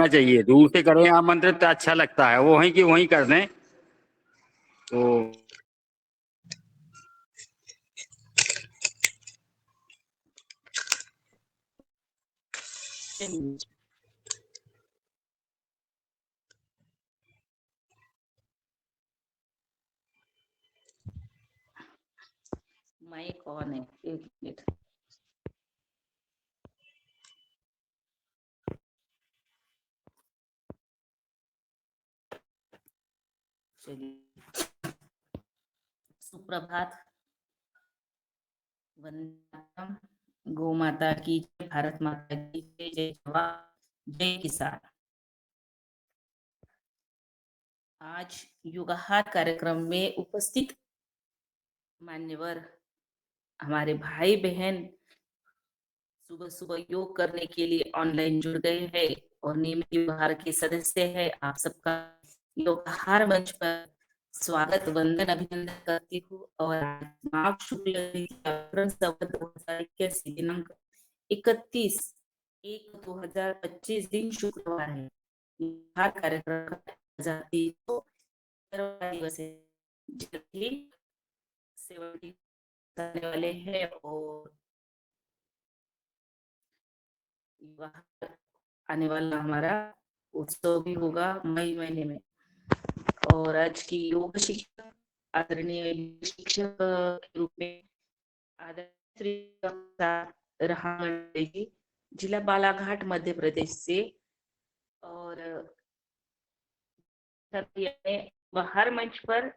चाहिए, दूर से करें आमंत्रित तो अच्छा लगता है, वो वहीं की वहीं कर दें तो। माइक ऑन है, एक मिनट। चलिए, सुप्रभात, वंदना, गौ माता की जय, भारत माता की जय, जय जवान जय किसान। आज युगाहार कार्यक्रम में उपस्थित मान्यवर हमारे भाई बहन सुबह सुबह योग करने के लिए ऑनलाइन जुड़ गए हैं और नियमित युगाहार के सदस्य हैं। आप सबका युगाहार मंच पर स्वागत वंदन अभिनंदन करती हूँ। और माघ शुक्ल संवत 2021 दिनांक 31/1/2025 दिन शुक्रवार है। युगाहार कार्यक्रम आजादी को दिवस है, जल्दी सेवा करने वाले हैं और आने वाला हमारा उत्सव भी होगा मई महीने में। और आज की योग शिक्षक आदरणीय शिक्षक के रूप में आदरणीय जी, जिला बालाघाट मध्य प्रदेश से। और हर मंच पर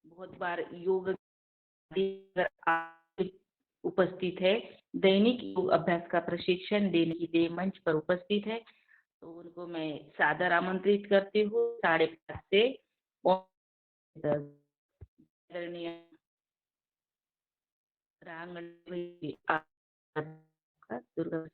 बहुत बार योग उपस्थित है, दैनिक योग अभ्यास का प्रशिक्षण देने के लिए मंच पर उपस्थित है, तो उनको मैं सादर आमंत्रित करती हूँ। 5:30 से दुर्गा।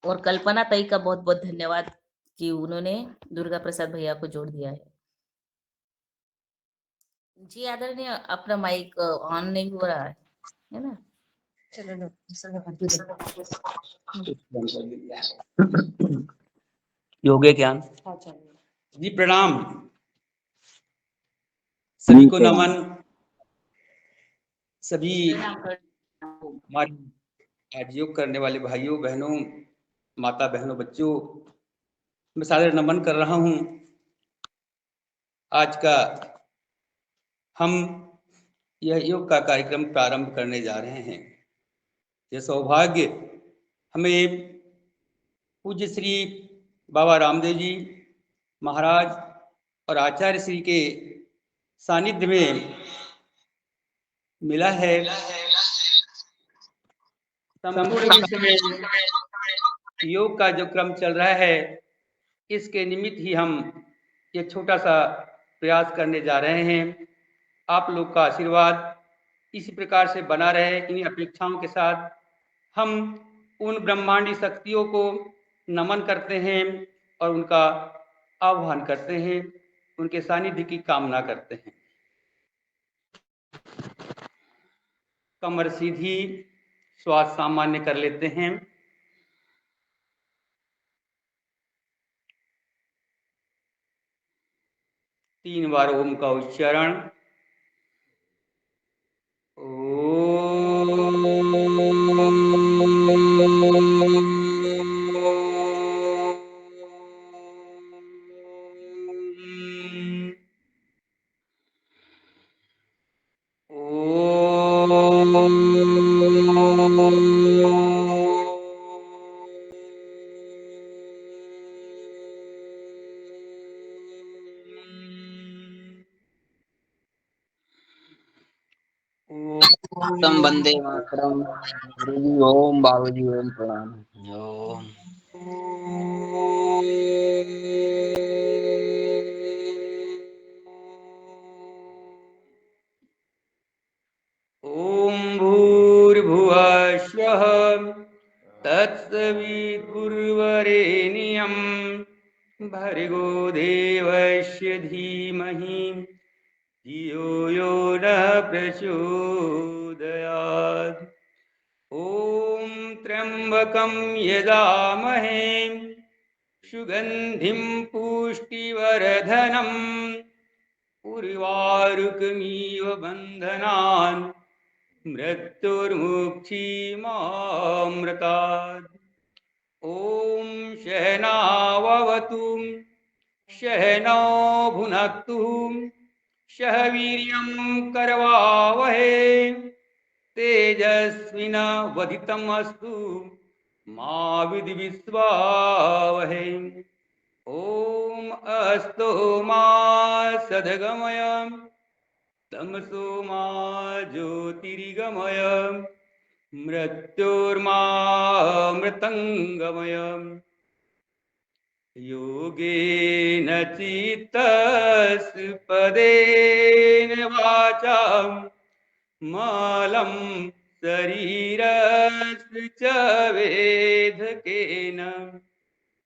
और कल्पना ताई का बहुत बहुत धन्यवाद कि उन्होंने दुर्गा प्रसाद भैया को जोड़ दिया है। जी आदरणीय, अपना माइक ऑन नहीं हो रहा है ना? योगे ज्ञान जी, प्रणाम सभी को, नमन। सभी हमारे आज योग करने वाले भाइयों बहनों, माता बहनों, बच्चों, मैं सादर नमन कर रहा हूं। आज का हम यह योग का कार्यक्रम प्रारंभ करने जा रहे हैं। यह सौभाग्य हमें पूज्य श्री बाबा रामदेव जी महाराज और आचार्य श्री के सानिध्य में मिला है। संपूर्ण विश्व में योग का जो क्रम चल रहा है, इसके निमित्त ही हम ये छोटा सा प्रयास करने जा रहे हैं। आप लोग का आशीर्वाद इसी प्रकार से बना रहे, इन्हीं अपेक्षाओं के साथ हम उन ब्रह्मांडी शक्तियों को नमन करते हैं और उनका आह्वान करते हैं, उनके सानिध्य की कामना करते हैं। कमर सीधी, श्वास सामान्य कर लेते हैं। तीन बार ओम का उच्चारण। तम वंदे मातरम। गुरुजी ओम, बाबूजी ओम, प्रणाम। ओम ओम भूर्भुवः स्वः तत्सवितुर्वरेण्यं भर्गो देवस्य धीमहि धियो यो नः प्रचोदयात्। ॐ त्र्यम्बकं यजामहे सुगन्धिं पुष्टिवर्धनम् उर्वारुकमिव बन्धनान् मृत्युर्मुक्षीमामृतात्। ॐ सहनाववतु सहनौ भुनक्तु सह वीर्यं करवावहै तेजस्विनावधितमस्तु मा विद्विषावहै। ॐ अस्तु मा सद्गमय तमसो मा ज्योतिर्गमय मृत्युर्मामृतङ्गमय। योगेन चित्तस्पदेन वाचां मलं शरीरस्य च वेधकेन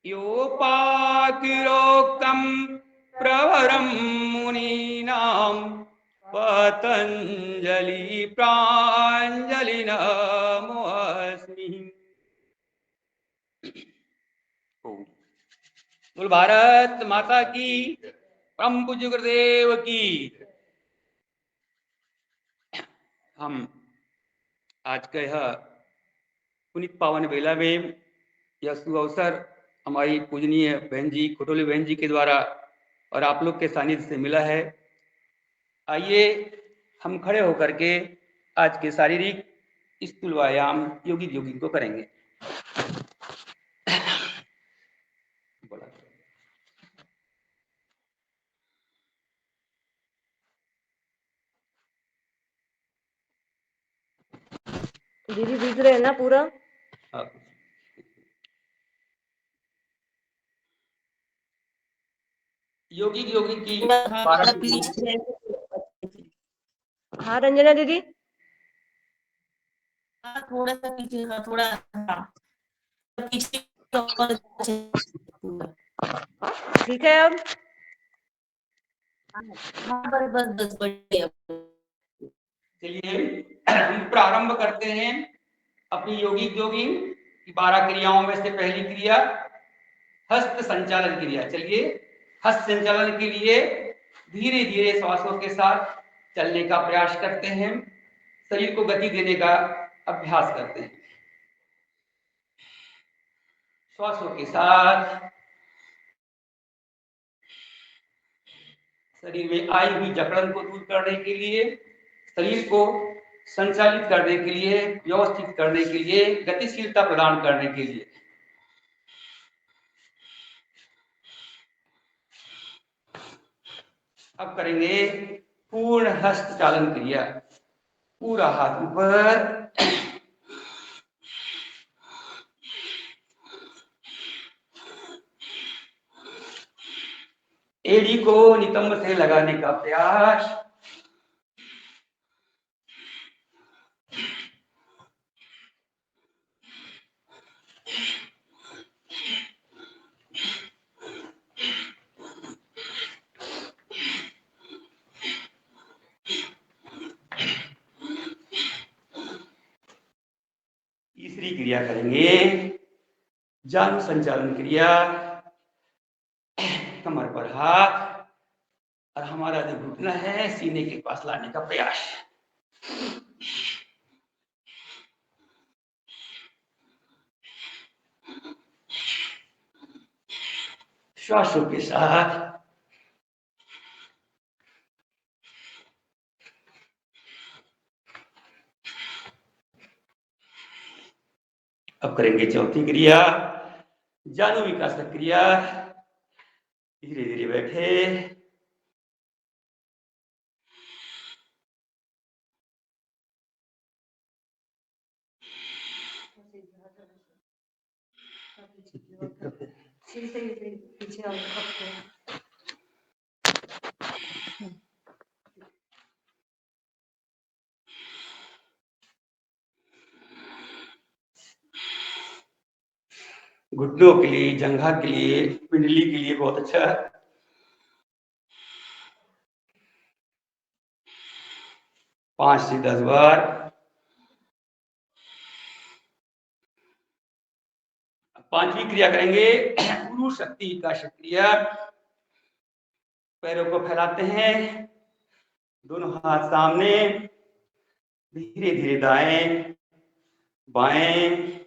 योपाकिरोक्तं प्रवरं मुनीनां पतञ्जलि प्राञ्जलिनमोऽस्मि। बोल भारत माता की, परम पूज्य गुरुदेव की। हम आज के यह पुनित पावन बेला में यह शुभ अवसर हमारी पूजनीय बहन जी खटोली बहन जी के द्वारा और आप लोग के सानिध्य से मिला है। आइए हम खड़े होकर के आज के शारीरिक स्थूल व्यायाम योगी योगी को करेंगे। बोला दीदी दिख रहे हैं ना पूरा? आप योगी योगी की थोड़ा पीछे हाँ रंजना दीदी, थोड़ा सा पीछे, हाँ थोड़ा, हाँ पीछे और पूरा। ठीक है अब? हाँ बस बस बस बढ़िया। चलिए हम प्रारंभ करते हैं अपनी योगी योगी की 12 क्रियाओं में से पहली क्रिया हस्त संचालन क्रिया। चलिए हस्त संचालन के लिए धीरे धीरे श्वासों के साथ चलने का प्रयास करते हैं, शरीर को गति देने का अभ्यास करते हैं। श्वासों के साथ शरीर में आई हुई जकड़न को दूर करने के लिए, शरीर को संचालित करने के लिए, व्यवस्थित करने के लिए, गतिशीलता प्रदान करने के लिए। अब करेंगे पूर्ण हस्त चालन क्रिया। पूरा हाथ ऊपर, एड़ी को नितंब से लगाने का प्रयास। तीसरी क्रिया करेंगे जानु संचालन क्रिया। कमर पर हाथ और हमारा जो घुटना है सीने के पास लाने का प्रयास। श्वासों के साथ अब करेंगे चौथी क्रिया जानु विकास क्रिया। धीरे धीरे बैठे, घुटनों के लिए, जंघा के लिए, पिंडली के लिए बहुत अच्छा है। 5 से 10 बार। पांचवी क्रिया करेंगे गुरु शक्ति का क्रिया। पैरों को फैलाते हैं, दोनों हाथ सामने, धीरे धीरे दाएं बाएं।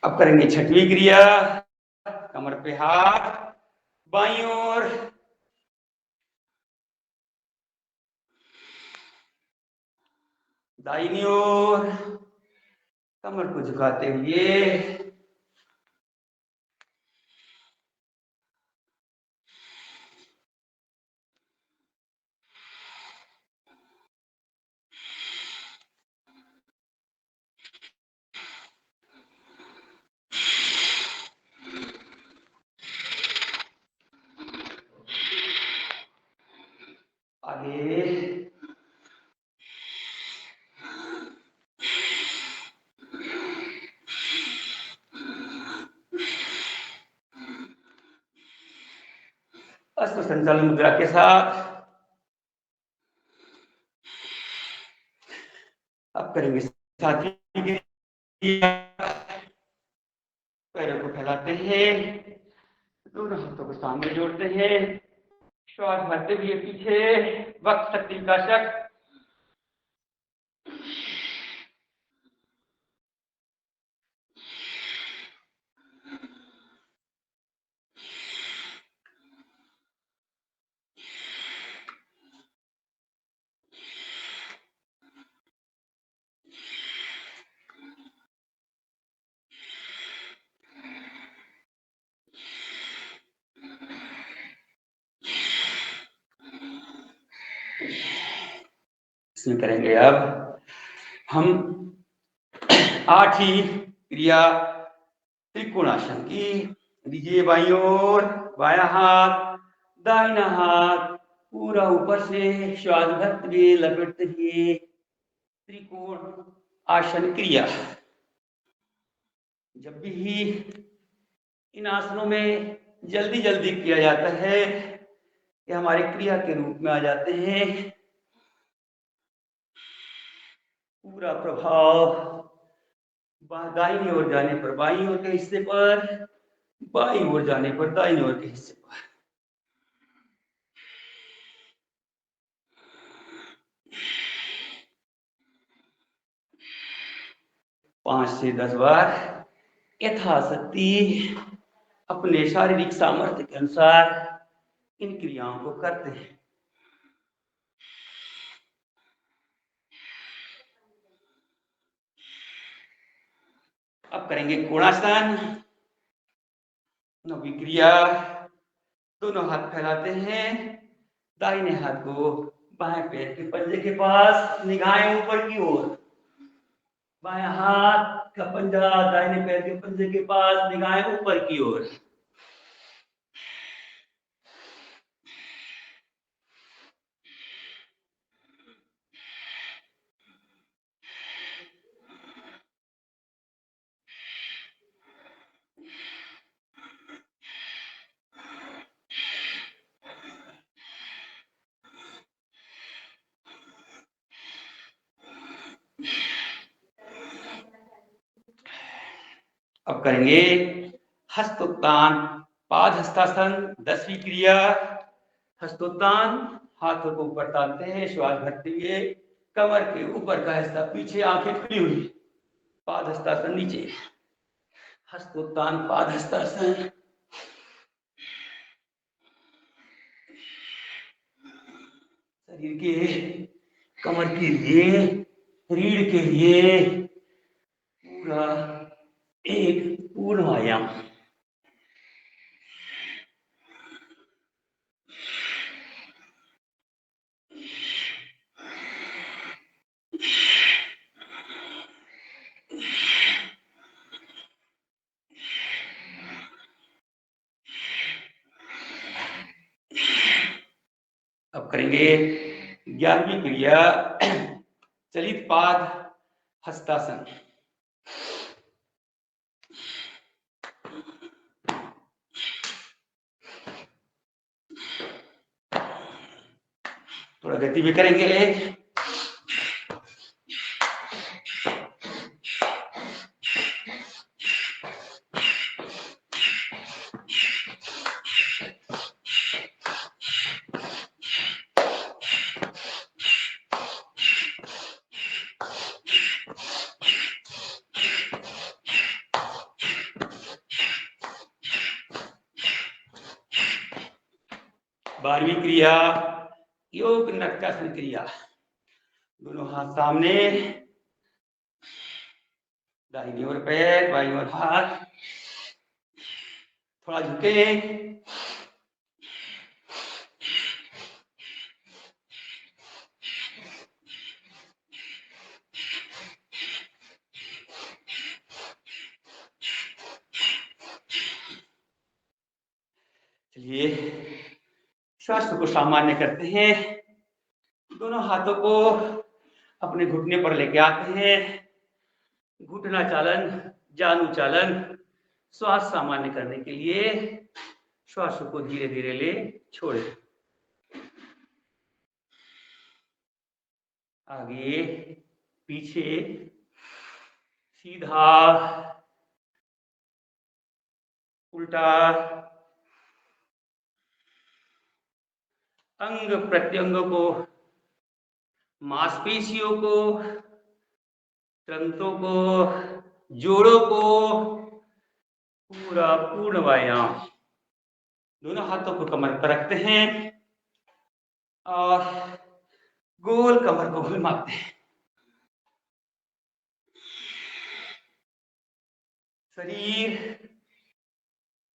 अब करेंगे छठवीं क्रिया। कमर पे हाथ, बाईं ओर, दाहिनी ओर, कमर को झुकाते हुए। आगे। अश्व संचालन मुद्रा के साथ। अब करेंगे सातवीं क्रिया। पैरों को फैलाते हैं, दोनों हाथों को सामने जोड़ते हैं, श्वास भरते हुए पीछे, वक्त शक्ति का शक। इसमें करेंगे अब हम 8वीं क्रिया त्रिकोणासन की। लीजिए बाईं ओर, बायां हाथ, दाहिना हाथ, पूरा ऊपर से श्वास भरते हुए लपेटते हुए त्रिकोण आसन क्रिया। जब भी इन आसनों में जल्दी जल्दी किया जाता है, ये हमारे क्रिया के रूप में आ जाते हैं। पूरा प्रभाव दाहिनी ओर जाने पर बाईं ओर के हिस्से पर, बाईं ओर जाने पर दाहिनी ओर के हिस्से पर। पांच से 10 बार यथाशक्ति अपने शारीरिक सामर्थ्य के अनुसार इन क्रियाओं को करते हैं। अब करेंगे कोणासन। 9वीं क्रिया। दोनों हाथ फैलाते हैं, दाहिने हाथ को बाएं पैर के पंजे के पास, निगाहें ऊपर की ओर। बायां हाथ का पंजा दाहिने पैर के पंजे के पास, निगाहें ऊपर की ओर। अब करेंगे हस्तोत्तान पाद हस्तासन। 10वीं क्रिया। हस्तोत्तान, हाथों को ऊपर तानते हैं, श्वास भरते हुए, कमर के ऊपर का हिस्सा पीछे, आंखें खुली हुई, पाद हस्तासन नीचे। हस्तोत्तान पाद हस्तासन। शरीर के कमर के लिए रीढ़ के लिए पूरा एक पूर्ण आयाम। अब करेंगे 11वीं क्रिया चलित पाद हस्तासन। थोड़ा गति भी करेंगे। बारहवीं क्रिया योग नक्कासन क्रिया। दोनों हाथ सामने, दाहिनी ओर पैर, बाईं ओर हाथ, थोड़ा झुके। चलिए श्वास को सामान्य करते हैं। दोनों हाथों को अपने घुटने पर लेके आते हैं। घुटना चालन, जानु चालन। श्वास सामान्य करने के लिए श्वास को धीरे धीरे ले छोड़े। आगे पीछे, सीधा, उल्टा। अंग प्रत्यंगों को, मांसपेशियों को, तंत्रों को, जोड़ों को पूरा पूर्ण व्यायाम। दोनों हाथों को कमर पर रखते हैं और गोल कमर को घुमाते हैं। शरीर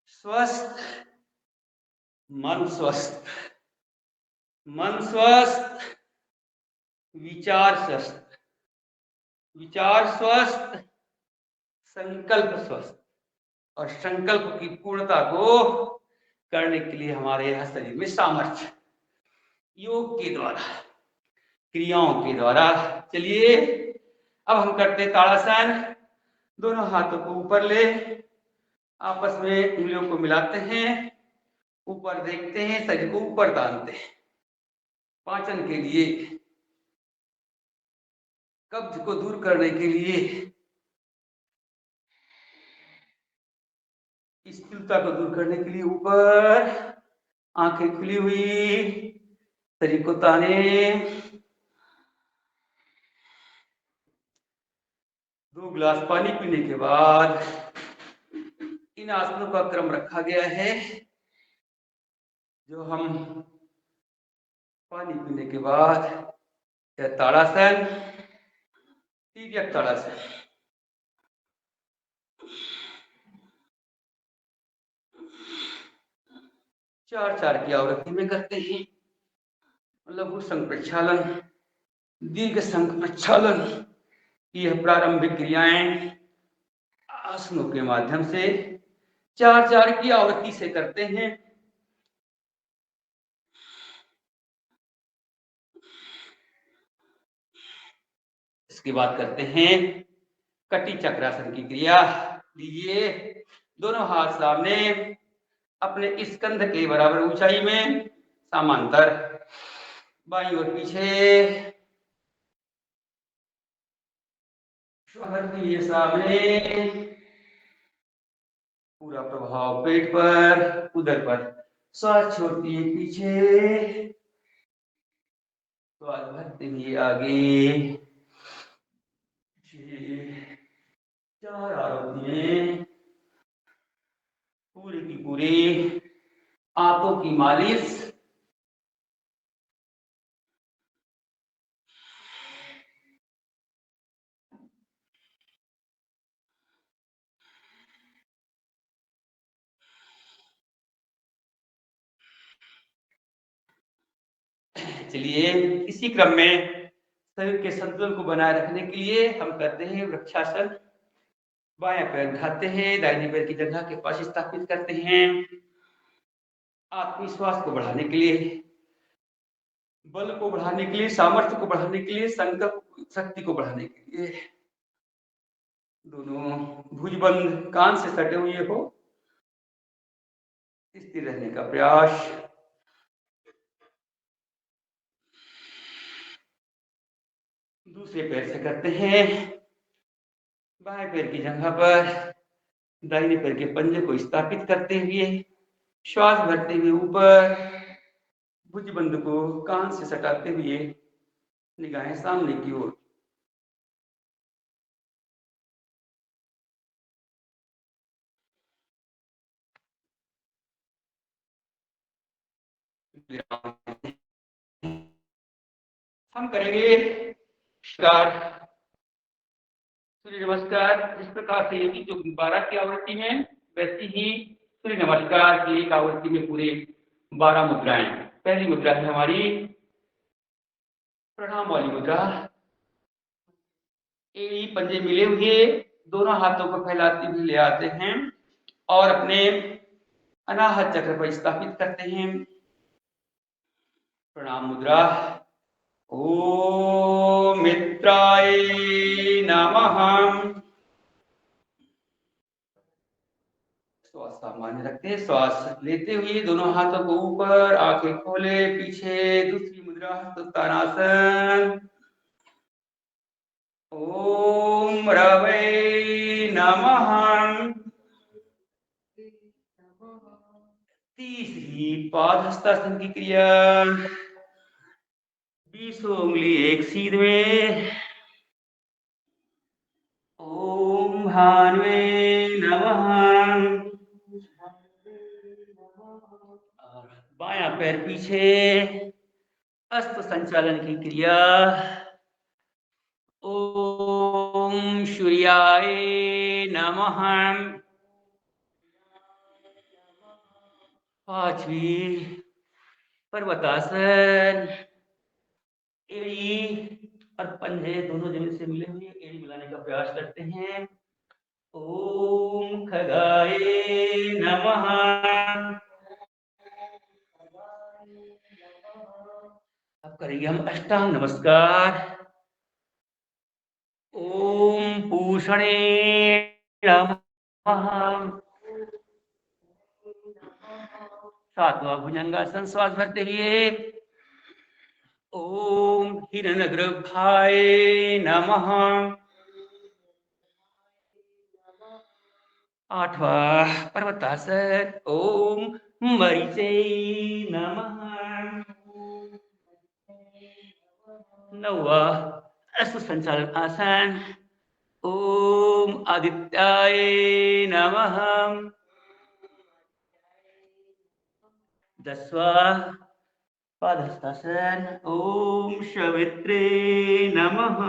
स्वस्थ, मन स्वस्थ। मन स्वस्थ, विचार स्वस्थ। विचार स्वस्थ, संकल्प स्वस्थ। और संकल्प की पूर्णता को करने के लिए हमारे यह शरीर में सामर्थ्य योग के द्वारा, क्रियाओं के द्वारा। चलिए अब हम करते ताड़ासन। दोनों हाथों को ऊपर ले, आपस में उंगलियों को मिलाते हैं, ऊपर देखते हैं, शरीर को ऊपर तानते हैं। पाचन के लिए, कब्ज को दूर करने के लिए, स्थूलता को दूर करने के लिए ऊपर, आंखें खुली हुई, शरीर को ताने। 2 गिलास पानी पीने के बाद इन आसनों का क्रम रखा गया है जो हम पानी पीने के बाद, यह ताड़ासन, तिर्यक ताड़ासन। चार की आवृत्ति में करते हैं। लघु संघ प्रक्षालन, दीर्घ संघ प्रक्षालन। यह प्रारंभिक क्रियाएं आसनों के माध्यम से 4 की आवृत्ति से करते हैं। इसके बाद करते हैं कटी चक्रासन की क्रिया। लीजिए दोनों हाथ सामने, अपने स्कंध के बराबर ऊंचाई में समांतर, बाईं ओर पीछे, ये सामने। पूरा प्रभाव पेट पर, उदर पर। श्वास छोड़ती है पीछे, श्वास भरते हुए आगे। 4 आवृत्तियां पूरी की पूरी आंतों की मालिश। चलिए इसी क्रम में शरीर के संतुलन को बनाए रखने के लिए हम करते हैं वृक्षासन। बायां पैर उठाते हैं, दाहिने पैर की जगह के पास स्थापित करते हैं। आत्मविश्वास को बढ़ाने के लिए, बल को बढ़ाने के लिए, सामर्थ्य को बढ़ाने के लिए, संकल्प शक्ति को बढ़ाने के लिए दोनों भुजबंद कान से सटे हुए हो, स्थिर रहने का प्रयास। दूसरे पैर से करते हैं, बाएं पैर की जगह पर दाहिने पैर के पंजे को स्थापित करते हुए श्वास भरते हुए ऊपर, भुजबंद को कान से सटाते हुए निगाहें सामने की ओर। हम करेंगे नमस्कार, सूर्य नमस्कार। जिस प्रकार से यदि जो 12 की आवृत्ति है वैसी ही सूर्य नमस्कार की एक आवृत्ति में पूरे 12 मुद्राएं। पहली मुद्रा है हमारी प्रणाम वाली मुद्रा। एड़ी पंजे मिले हुए, दोनों हाथों को फैलाते हुए ले आते हैं और अपने अनाहत चक्र पर स्थापित करते हैं। प्रणाम मुद्रा। ओम मित्राय नमः। श्वास सामान्य रखते हैं, श्वास लेते हुए दोनों हाथों को ऊपर, आंखें खोले पीछे। दूसरी मुद्रा हस्तोत्तानासन। ओम रवै नमः। तीसरी पाद हस्तासन की क्रिया, 20 उंगली एक सीध में। ओम भानुवे नमः। बायां पैर पीछे, हस्त संचालन की क्रिया। ओम सूर्याय नमः। पांचवी पर्वतासन। एड़ी और पंजे दोनों जमीन से मिले हुए, एड़ी मिलाने का प्रयास करते हैं। ओम खगाय नमः। अब करेंगे हम अष्टांग नमस्कार। ओम पूषणे नमः। सातवां भुजंगासन, श्वास भरते हुए। ओम हिरण्यगर्भाय नमः। आठवां पर्वतासन। ओम मरीचे नमः। नौवां अश्व संचालन आसन। ओम आदित्याय नमः। 10वां पादहस्तासन। ओम सवित्रे नमः।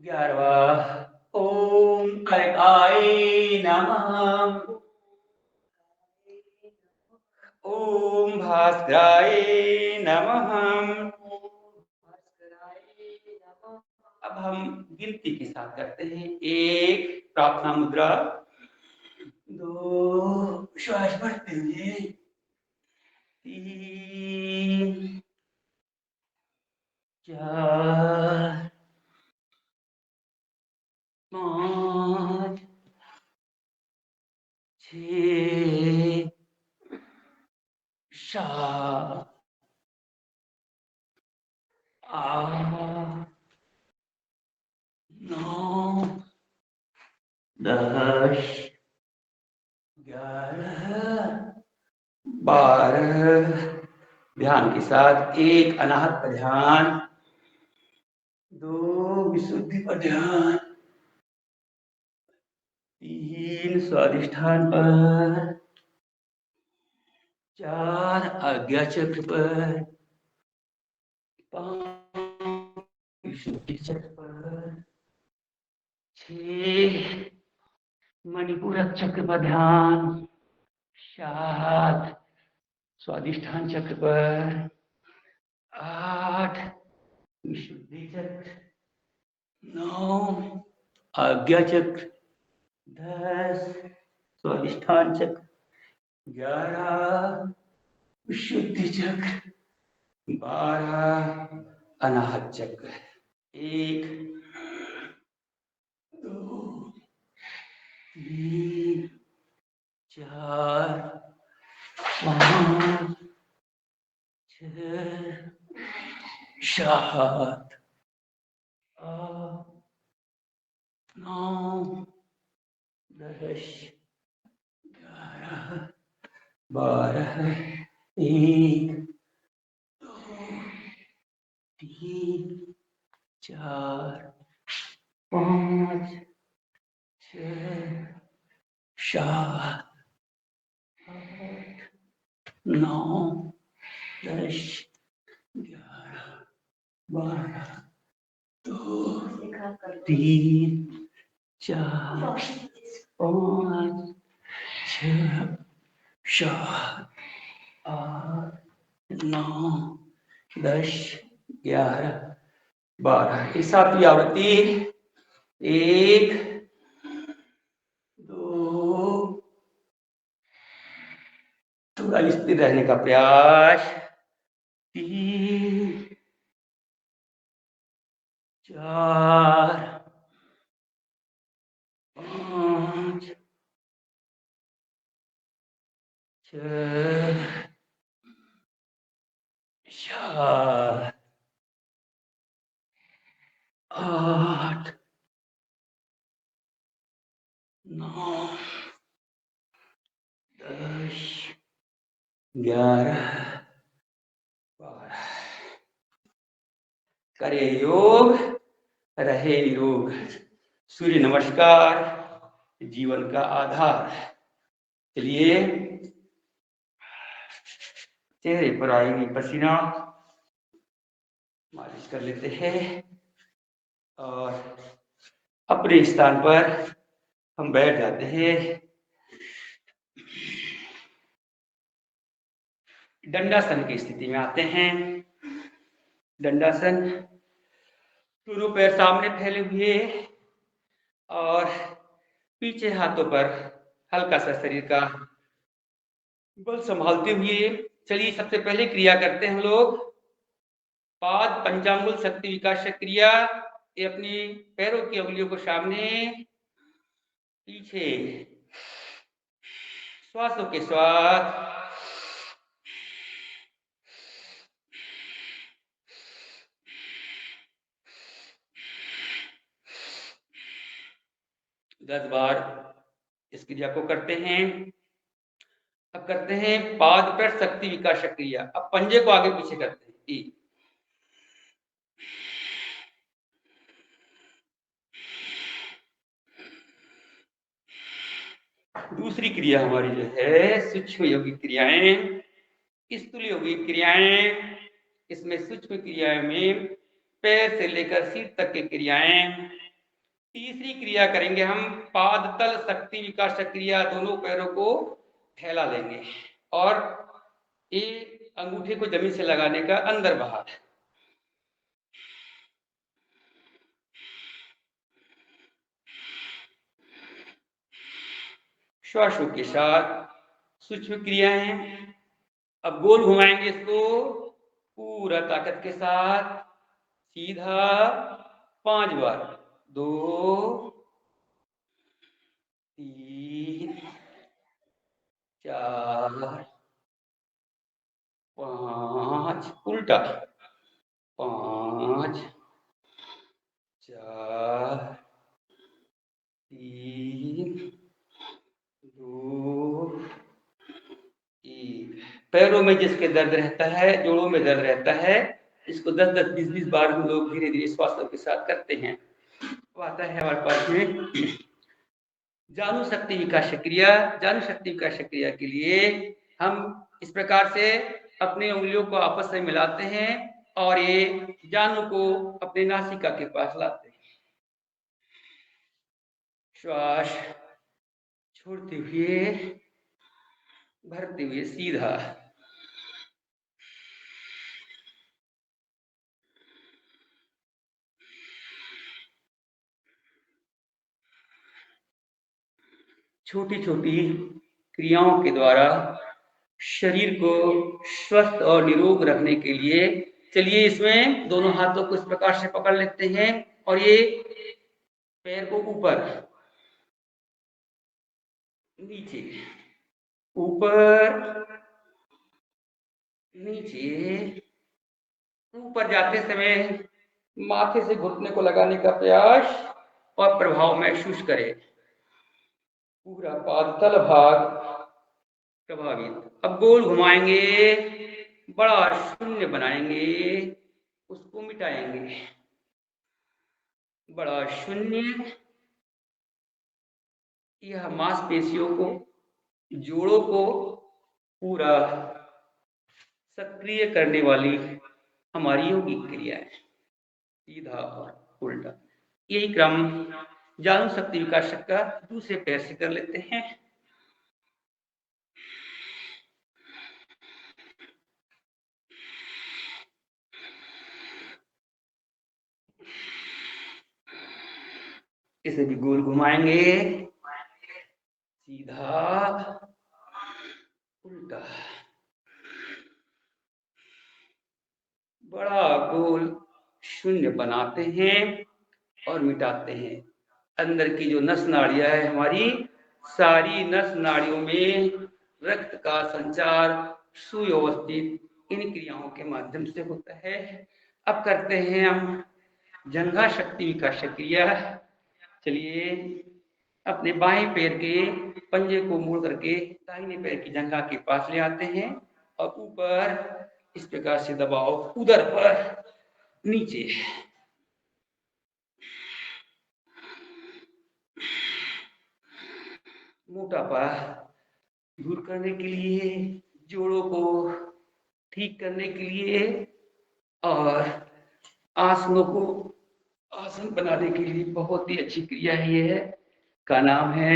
11वां ओम कालिकाय नमः। ओम भास्कराय नमः। अब हम गिनती के साथ करते हैं। 1 प्रार्थना मुद्रा, 2 श्वास भरते हुए, 3 4 5 6 7 8 9 10 11 12। ध्यान के साथ 1 अनाहत पर ध्यान, 2 विशुद्धि पर ध्यान, 3 स्वाधिष्ठान पर, 4 आज्ञा चक्र पर, 5 विशुद्धि चक्र पर, 6 मणिपूरक चक्र पर ध्यान, 7 स्वादिष्ठान चक्र पर 8, विशुद्धि चक्र 9, आज्ञा चक्र 10, स्वादिष्ठान चक्र 11, विशुद्धि चक्र 12, अनाहत चक्र 1, 2, 3, 4, 5, 6, 7, 8, 9, 10, 11, 12, 1, 2, 3, 4, 5, 6, 7, 8, 9, 10, 11, 12, 2, 3, 4, 5, 6, 7, 8, 9, 10, 11, 12। ये 7वीं आवृत्ति 1, 2, थोड़ा स्थिर रहने का प्रयास 3, 4, 5, 6, 7, 8, 9, 10, 11, 12। करे योग रहे निरोग। सूर्य नमस्कार जीवन का आधार। चलिए चेहरे पर आएगी पसीना, मालिश कर लेते हैं और अपने स्थान पर हम बैठ जाते हैं। दंडासन की स्थिति में आते हैं। दंडासन, दोनों पैर सामने फैले हुए और पीछे हाथों पर हल्का सा शरीर का बल संभालते हुए। चलिए सबसे पहले क्रिया करते हैं हम लोग। पाद पंचांगुल शक्ति विकास क्रिया। ये अपनी पैरों की उंगलियों को सामने, पीछे, श्वासों के श्वास, 10 बार इस क्रिया को करते हैं। अब करते हैं पाद पैर शक्ति विकास क्रिया। अब पंजे को आगे पीछे करते हैं। 1, दूसरी क्रिया हमारी जो है सूक्ष्म यौगिक क्रियाएं, स्थूल यौगिक क्रियाएं। इसमें सूक्ष्म क्रियाएं में पैर से लेकर सिर तक की क्रियाएं। तीसरी क्रिया करेंगे हम पाद तल शक्ति विकास क्रिया। दोनों पैरों को फैला लेंगे और ये अंगूठे को जमीन से लगाने का अंदर बाहर। श्वासों के साथ सूक्ष्म क्रियाएं। अब गोल घुमाएंगे इसको पूरा ताकत के साथ, सीधा 5 बार। 2, 3, 4, 5, उल्टा 5, 4, 3, 2, 1। पैरों में जिसके दर्द रहता है, जोड़ों में दर्द रहता है, इसको 10-10, 20-20 बार हम लोग धीरे धीरे श्वासों के साथ करते हैं। तो आता है हमारे पास में जानु शक्ति विकास क्रिया। जानु शक्ति विकास क्रिया के लिए हम इस प्रकार से अपने उंगलियों को आपस में मिलाते हैं और ये जानु को अपने नासिका के पास लाते हैं। श्वास छोड़ते हुए, भरते हुए सीधा छोटी छोटी क्रियाओं के द्वारा शरीर को स्वस्थ और निरोग रखने के लिए चलिए इसमें दोनों हाथों को इस प्रकार से पकड़ लेते हैं और ये पैर को ऊपर नीचे ऊपर नीचे ऊपर जाते समय माथे से घुटने को लगाने का प्रयास और प्रभाव महसूस करें। पूरा पादतल भाग प्रभावित। अब गोल घुमाएंगे, बड़ा शून्य बनाएंगे, उसको मिटाएंगे। बड़ा शून्य यह मांसपेशियों को, जोड़ों को पूरा सक्रिय करने वाली हमारी योगिक क्रिया है। सीधा और उल्टा। यही क्रम जानु शक्ति विकासक का दूसरे पैर से कर लेते हैं। इसे भी गोल घुमाएंगे, सीधा उल्टा, बड़ा गोल शून्य बनाते हैं और मिटाते हैं। अंदर की जो नस नाड़ियां है हमारी, सारी नस नाड़ियों में रक्त का संचार सुव्यवस्थित इन क्रियाओं के माध्यम से होता है। अब करते हैं हम जंघा शक्ति विकास क्रिया। चलिए अपने बाएं पैर के पंजे को मोड़ करके दाहिने पैर की जंघा के पास ले आते हैं और ऊपर इस प्रकार से दबाव, उदर पर नीचे। मोटापा दूर करने के लिए, जोड़ों को ठीक करने के लिए और आसनों को आसन बनाने के लिए बहुत ही अच्छी क्रिया है। ये का नाम है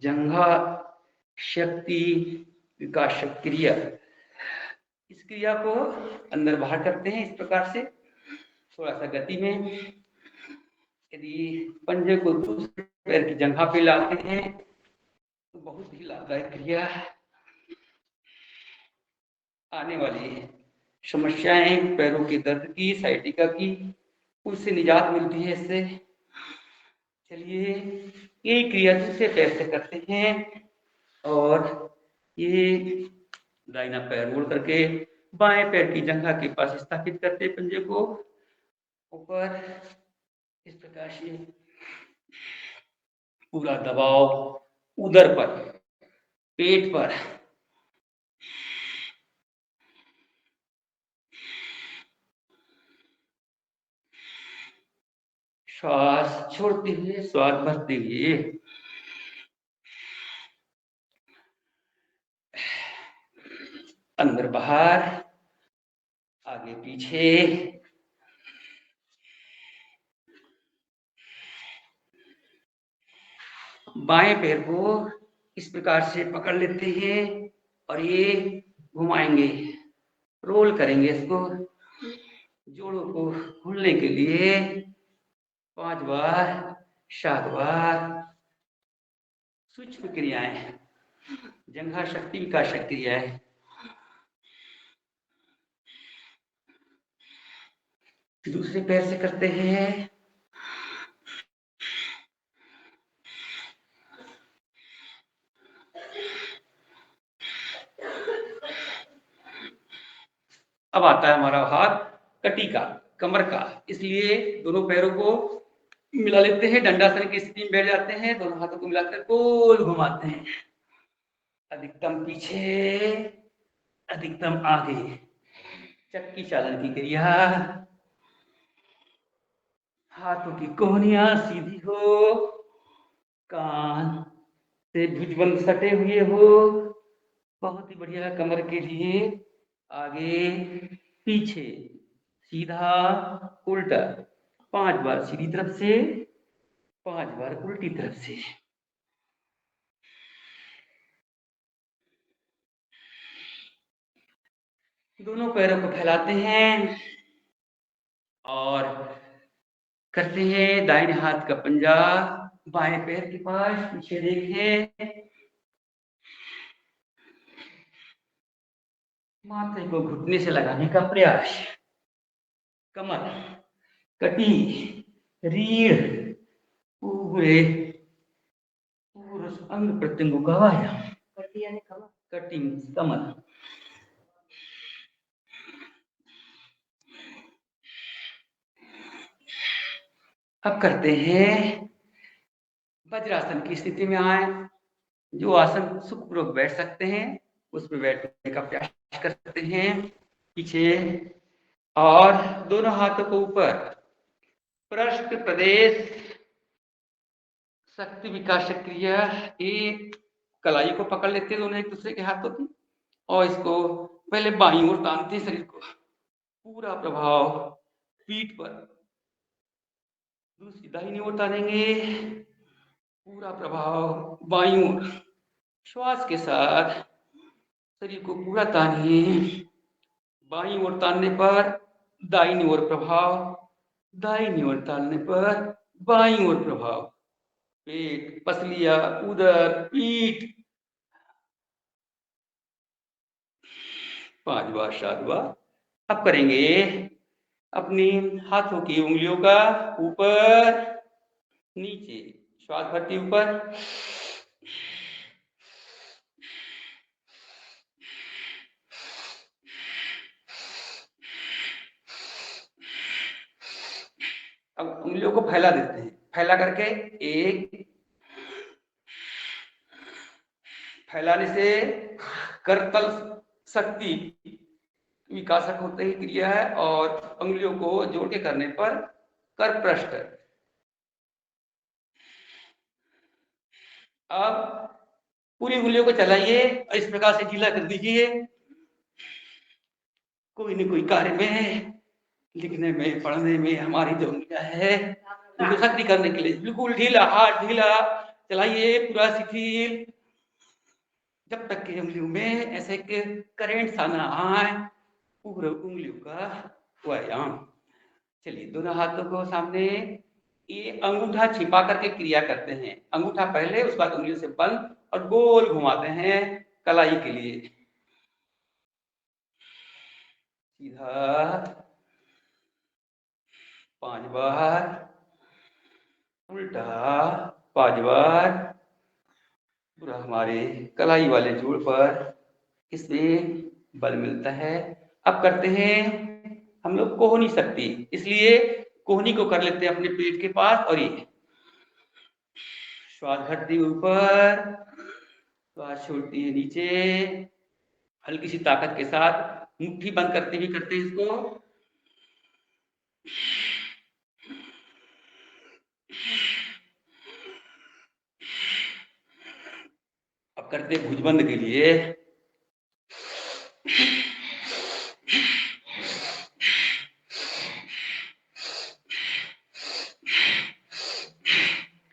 जंघा शक्ति विकास क्रिया। इस क्रिया को अंदर बाहर करते हैं इस प्रकार से, थोड़ा सा गति में। यदि पंजे को दूसरे पैर की जंघा पे लाते हैं तो बहुत ही लाभदायक क्रिया है। आने वाली समस्याएं, पैरों के दर्द की, साइटिका की, उससे निजात मिलती है इससे। चलिए ये क्रिया दूसरे पैर से करते हैं और ये दाहिना पैर मोड़ करके बाएं पैर की जंघा के पास स्थापित करते हैं पंजे को ऊपर इस प्रकार से। पूरा दबाव उदर पर, पेट पर। श्वास छोड़ते हुए, श्वास भरते हुए। अंदर बाहर, आगे पीछे। बाएं पैर को इस प्रकार से पकड़ लेते हैं और ये घुमाएंगे, रोल करेंगे इसको। जोड़ों को खोलने के लिए 5 बार, 7 बार। सूक्ष्म क्रियाएं, जंघा शक्ति विकास क्रिया है। दूसरे पैर से करते हैं। अब आता है हमारा हाथ कटी का, कमर का, इसलिए दोनों पैरों को मिला लेते हैं, दंडासन की स्थिति में बैठ जाते हैं, दोनों हाथों को मिलाकर गोल घुमाते हैं। अधिकतम पीछे, अधिकतम आगे। चक्की चालन की क्रिया। हाथों की कोहनियां सीधी हो, कान से भुजबंद सटे हुए हो। बहुत ही बढ़िया कमर के लिए। आगे पीछे, सीधा उल्टा। 5 बार सीधी तरफ से, 5 बार उल्टी तरफ से। दोनों पैरों को फैलाते हैं और करते हैं दाहिने हाथ का पंजा बाएं पैर के पास पीछे देखें, माथे को घुटने से लगाने का प्रयास। कमर, कटी, रीढ़, पूरे अंग प्रत्यंगों का व्यायाम। कटी यानी कमर। कटी कमर। अब करते हैं वज्रासन की स्थिति में आए। जो आसन सुखपूर्वक बैठ सकते हैं उस पर बैठने का प्रयास कर सकते हैं। पीछे और दोनों हाथों को ऊपर, पृष्ठ प्रदेश शक्ति विकास क्रिया। एक कलाई को पकड़ लेते हैं दोनों एक दूसरे के हाथों की और इसको पहले बाईं ओर तानते हैं शरीर को, पूरा प्रभाव पीठ पर। दूसरी दाहिनी ओर तानेंगे, पूरा प्रभाव बाईं ओर। श्वास के साथ शरीर को पूरा तानिए। बाईं ओर तानने पर दाहिनी ओर प्रभाव, दाहिनी ओर तानने पर बाईं ओर प्रभाव। पेट, पसलियां, उदर, पीठ। 5 बार 7 बार। अब करेंगे अपनी हाथों की उंगलियों का ऊपर नीचे, श्वास भरती ऊपर, अब उंगलियों को फैला देते हैं। फैला करके एक, फैलाने से करतल शक्ति विकासक होते ही क्रिया है और उंगलियों को जोड़ के करने पर कर पृष्ठ। अब पूरी उंगलियों को चलाइए, इस प्रकार से ढीला कर दीजिए। कोई न कोई कार्य में, लिखने में, पढ़ने में हमारी जो उंगलियां है उनको शक्ति करने के लिए बिल्कुल ढीला, हाथ ढीला चलाइए, पूरा शिथिल, जब तक कि उंगलियों में ऐसे करंट सा ना आए। पूरे उंगलियों का व्यायाम। चलिए दोनों हाथों को सामने, ये अंगूठा छिपा करके क्रिया करते हैं। अंगूठा पहले, उसके बाद उंगलियों से बंद और गोल घुमाते हैं कलाई के लिए। सीधा 5 बार, उल्टा 5 बार, पूरा हमारे कलाई वाले जोड़ पर इसमें बल मिलता है। अब करते हैं हम लोग कोहनी शक्ति, इसलिए कोहनी को कर लेते हैं अपने पेट के पास और ये श्वास भरती ऊपर, श्वास छोड़ती है नीचे। हल्की सी ताकत के साथ मुट्ठी बंद करते भी करते हैं इसको। अब करते हैं भुजबंद के लिए।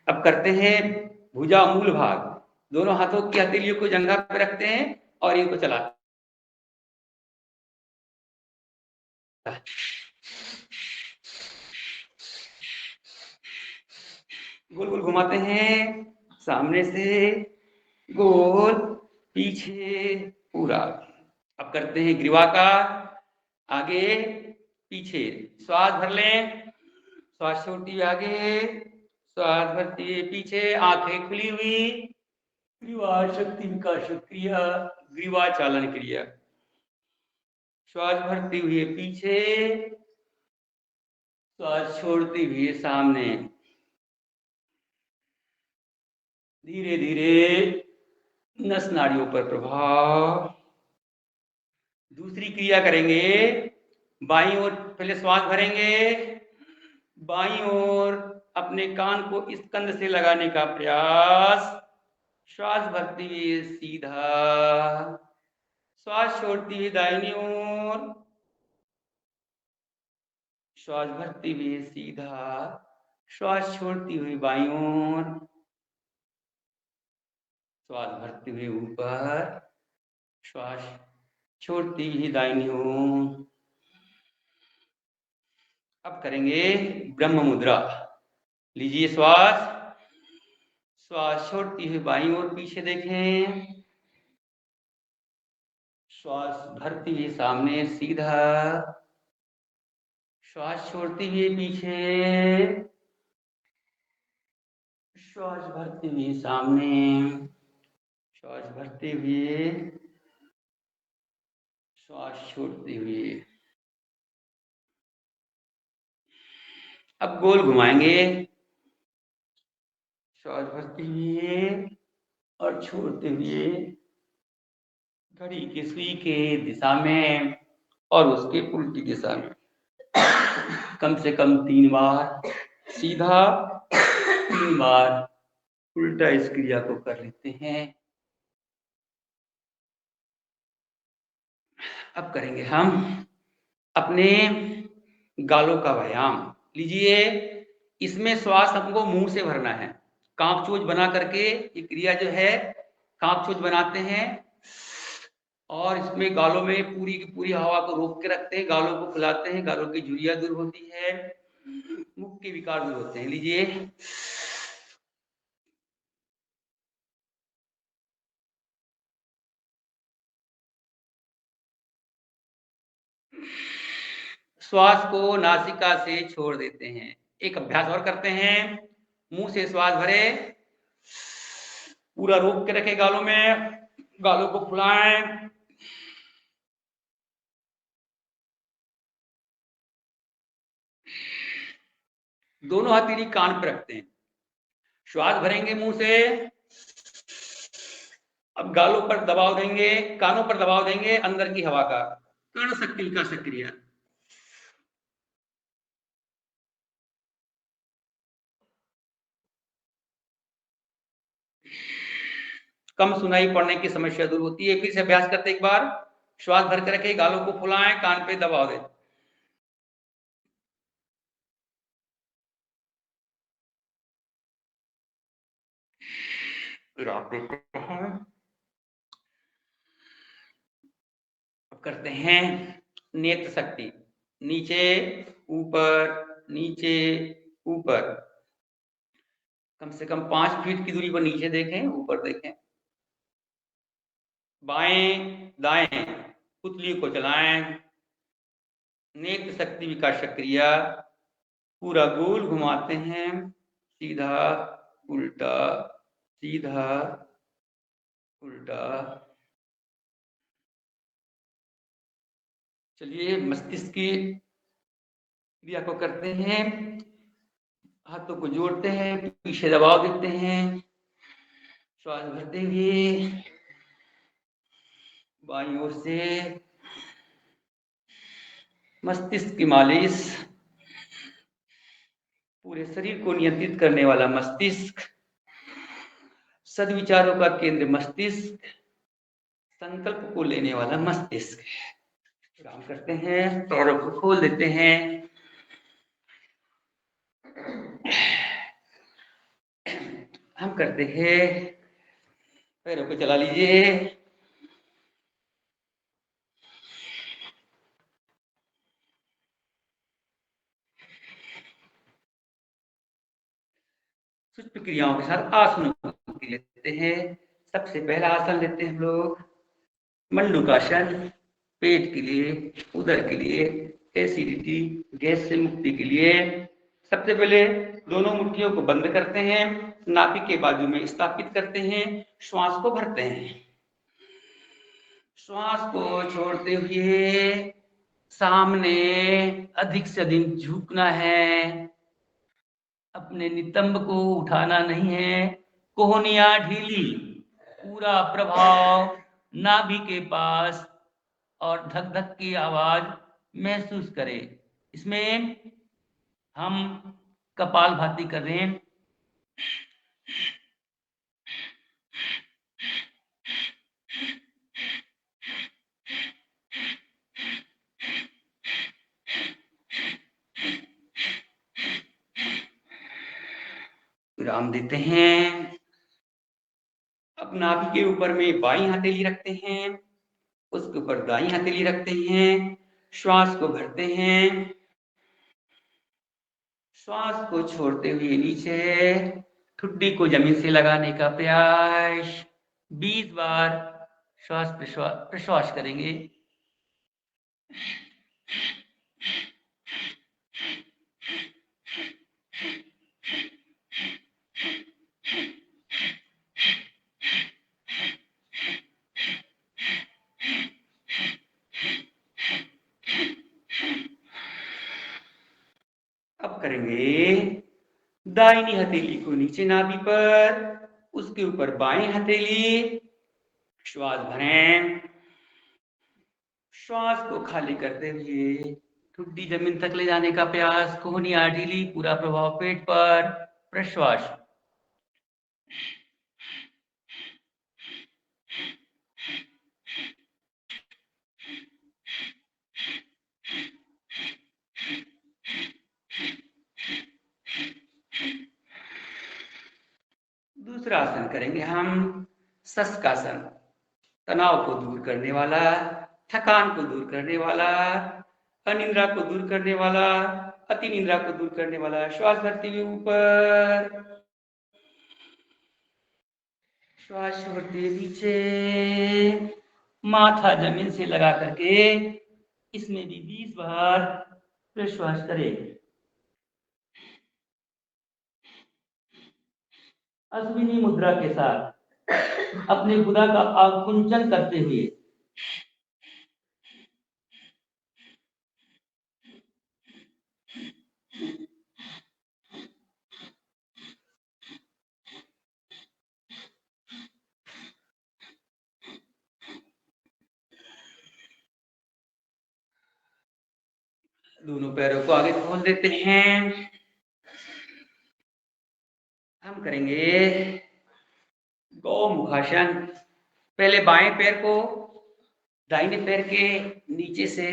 अब करते हैं भुजा मूल भाग। दोनों हाथों की हथेलियों को जंघा पे रखते हैं और इनको चलाते हैं। गोल गोल घुमाते हैं, सामने से गोल, पीछे पूरा। अब करते हैं ग्रीवा का, आगे पीछे। श्वास भर लें, श्वास छोड़ती आगे, श्वास भरती पीछे, आंखें खुली हुई। ग्रीवा शक्ति विकास क्रिया, ग्रीवा चालन क्रिया। श्वास भरती हुई पीछे, श्वास छोड़ती हुई सामने। धीरे धीरे नस नाड़ियों पर प्रभाव। दूसरी क्रिया करेंगे, बाईं ओर पहले श्वास भरेंगे, बाईं ओर अपने कान को स्कंद से लगाने का प्रयास। श्वास भरती हुई सीधा, श्वास छोड़ती हुई दाहिनी ओर, श्वास भरती हुई सीधा, श्वास छोड़ती हुई बाईं ओर, श्वास भरती हुई ऊपर, श्वास छोड़ती हुई दाहिनी ओर। अब करेंगे ब्रह्म मुद्रा। लीजिए श्वास, श्वास छोड़ती हुई बाईं ओर पीछे देखें। श्वास भरती हुई सामने सीधा। श्वास छोड़ती हुई पीछे। श्वास भरती हुई सामने। श्वास भरते हुए। श्वास छोड़ते हुए। अब गोल घुमाएंगे। श्वास भरते हुए और छोड़ते हुए घड़ी की सुई के दिशा में और उसके उल्टी दिशा में कम से कम 3 बार सीधा, 3 बार उल्टा इस क्रिया को कर लेते हैं। अब करेंगे हम अपने गालों का व्यायाम। लीजिए, इसमें श्वास हमको मुंह से भरना है। कांप चोच बना करके ये क्रिया जो है कांप चोच बनाते हैं और इसमें गालों में पूरी की पूरी हवा को रोक के रखते हैं, गालों को फुलाते हैं, गालों की झुर्रियां दूर होती है, मुख के विकार दूर होते हैं। लीजिए, श्वास को नासिका से छोड़ देते हैं। एक अभ्यास और करते हैं। मुंह से श्वास भरे, पूरा रोक के रखे गालों में, गालों को फुलाएं, दोनों हथेली कान पर रखते हैं। श्वास भरेंगे मुंह से, अब गालों पर दबाव देंगे, कानों पर दबाव देंगे अंदर की हवा का। कर्ण शक्ति का सक्रिय। कम सुनाई पड़ने की समस्या दूर होती है। फिर से अभ्यास करते एक बार। श्वास भर कर रखे, गालों को फुलाएं, कान पे दबाव दें। फिर आप देखते हैं। अब करते हैं नेत्र शक्ति। नीचे ऊपर, नीचे ऊपर, कम से कम 5 फीट की दूरी पर नीचे देखें, ऊपर देखें। बाएं दाएं पुतली को चलाएं। नेत्र शक्ति विकास क्रिया पूरा गोल घुमाते हैं, सीधा उल्टा, सीधा उल्टा। चलिए, मस्तिष्क की क्रिया को करते हैं। हाथों को जोड़ते हैं, पीछे दबाव देते हैं, श्वास भरते हुए बाईं ओर से मस्तिष्क की मालिश। पूरे शरीर को नियंत्रित करने वाला मस्तिष्क, सद्विचारों का केंद्र मस्तिष्क, संकल्प को लेने वाला मस्तिष्क। काम करते हैं, पैरों को खोल देते हैं। हम करते हैं, पैरों को चला लीजिए। सूक्ष्म क्रियाओं के साथ आसनों को लेते हैं। सबसे पहला आसन लेते हैं हम लोग मंडूकासन। पेट के लिए, उदर के लिए, एसिडिटी, गैस से मुक्ति के लिए। सबसे पहले दोनों मुट्ठियों को बंद करते हैं, नाभि के बाजू में स्थापित करते हैं, श्वास को भरते हैं। श्वास को छोड़ते हुए सामने अधिक से अधिक झुकना है। अपने नितंब को उठाना नहीं है। कोहनियां ढीली, पूरा प्रभाव नाभि के पास और धक धक की आवाज महसूस करें। इसमें हम कपालभाति कर रहे हैं। विराम देते हैं। अब नाभि के ऊपर में बाईं हथेली रखते हैं, उसके ऊपर दाईं हथेली रखते हैं, श्वास को भरते हैं, श्वास को छोड़ते हुए नीचे, ठुड्डी को जमीन से लगाने का प्रयास। 20 बार श्वास प्रश्वास करेंगे। अब करेंगे दाहिनी हथेली को नीचे नाभि पर, उसके ऊपर बाएं हथेली। श्वास भरें। श्वास को खाली करते हुए ठुड्डी जमीन तक ले जाने का प्रयास। कोहनी आर्टिली, पूरा प्रभाव पेट पर। प्रश्वास। दूसरा आसन करेंगे हम शशकासन। तनाव को दूर करने वाला, थकान को दूर करने वाला, अनिद्रा को दूर करने वाला, अति निद्रा को दूर करने वाला। श्वास भरते हुए ऊपर, श्वास छोड़ते हुए नीचे। माथा जमीन से लगा करके इसमें भी 20 बार प्रश्वास करें। अश्विनी मुद्रा के साथ अपने गुदा का आकुंचन करते हुए दोनों पैरों को आगे खोल देते हैं। हम करेंगे गौमुखासन। पहले बाएं पैर को दाहिने पैर के नीचे से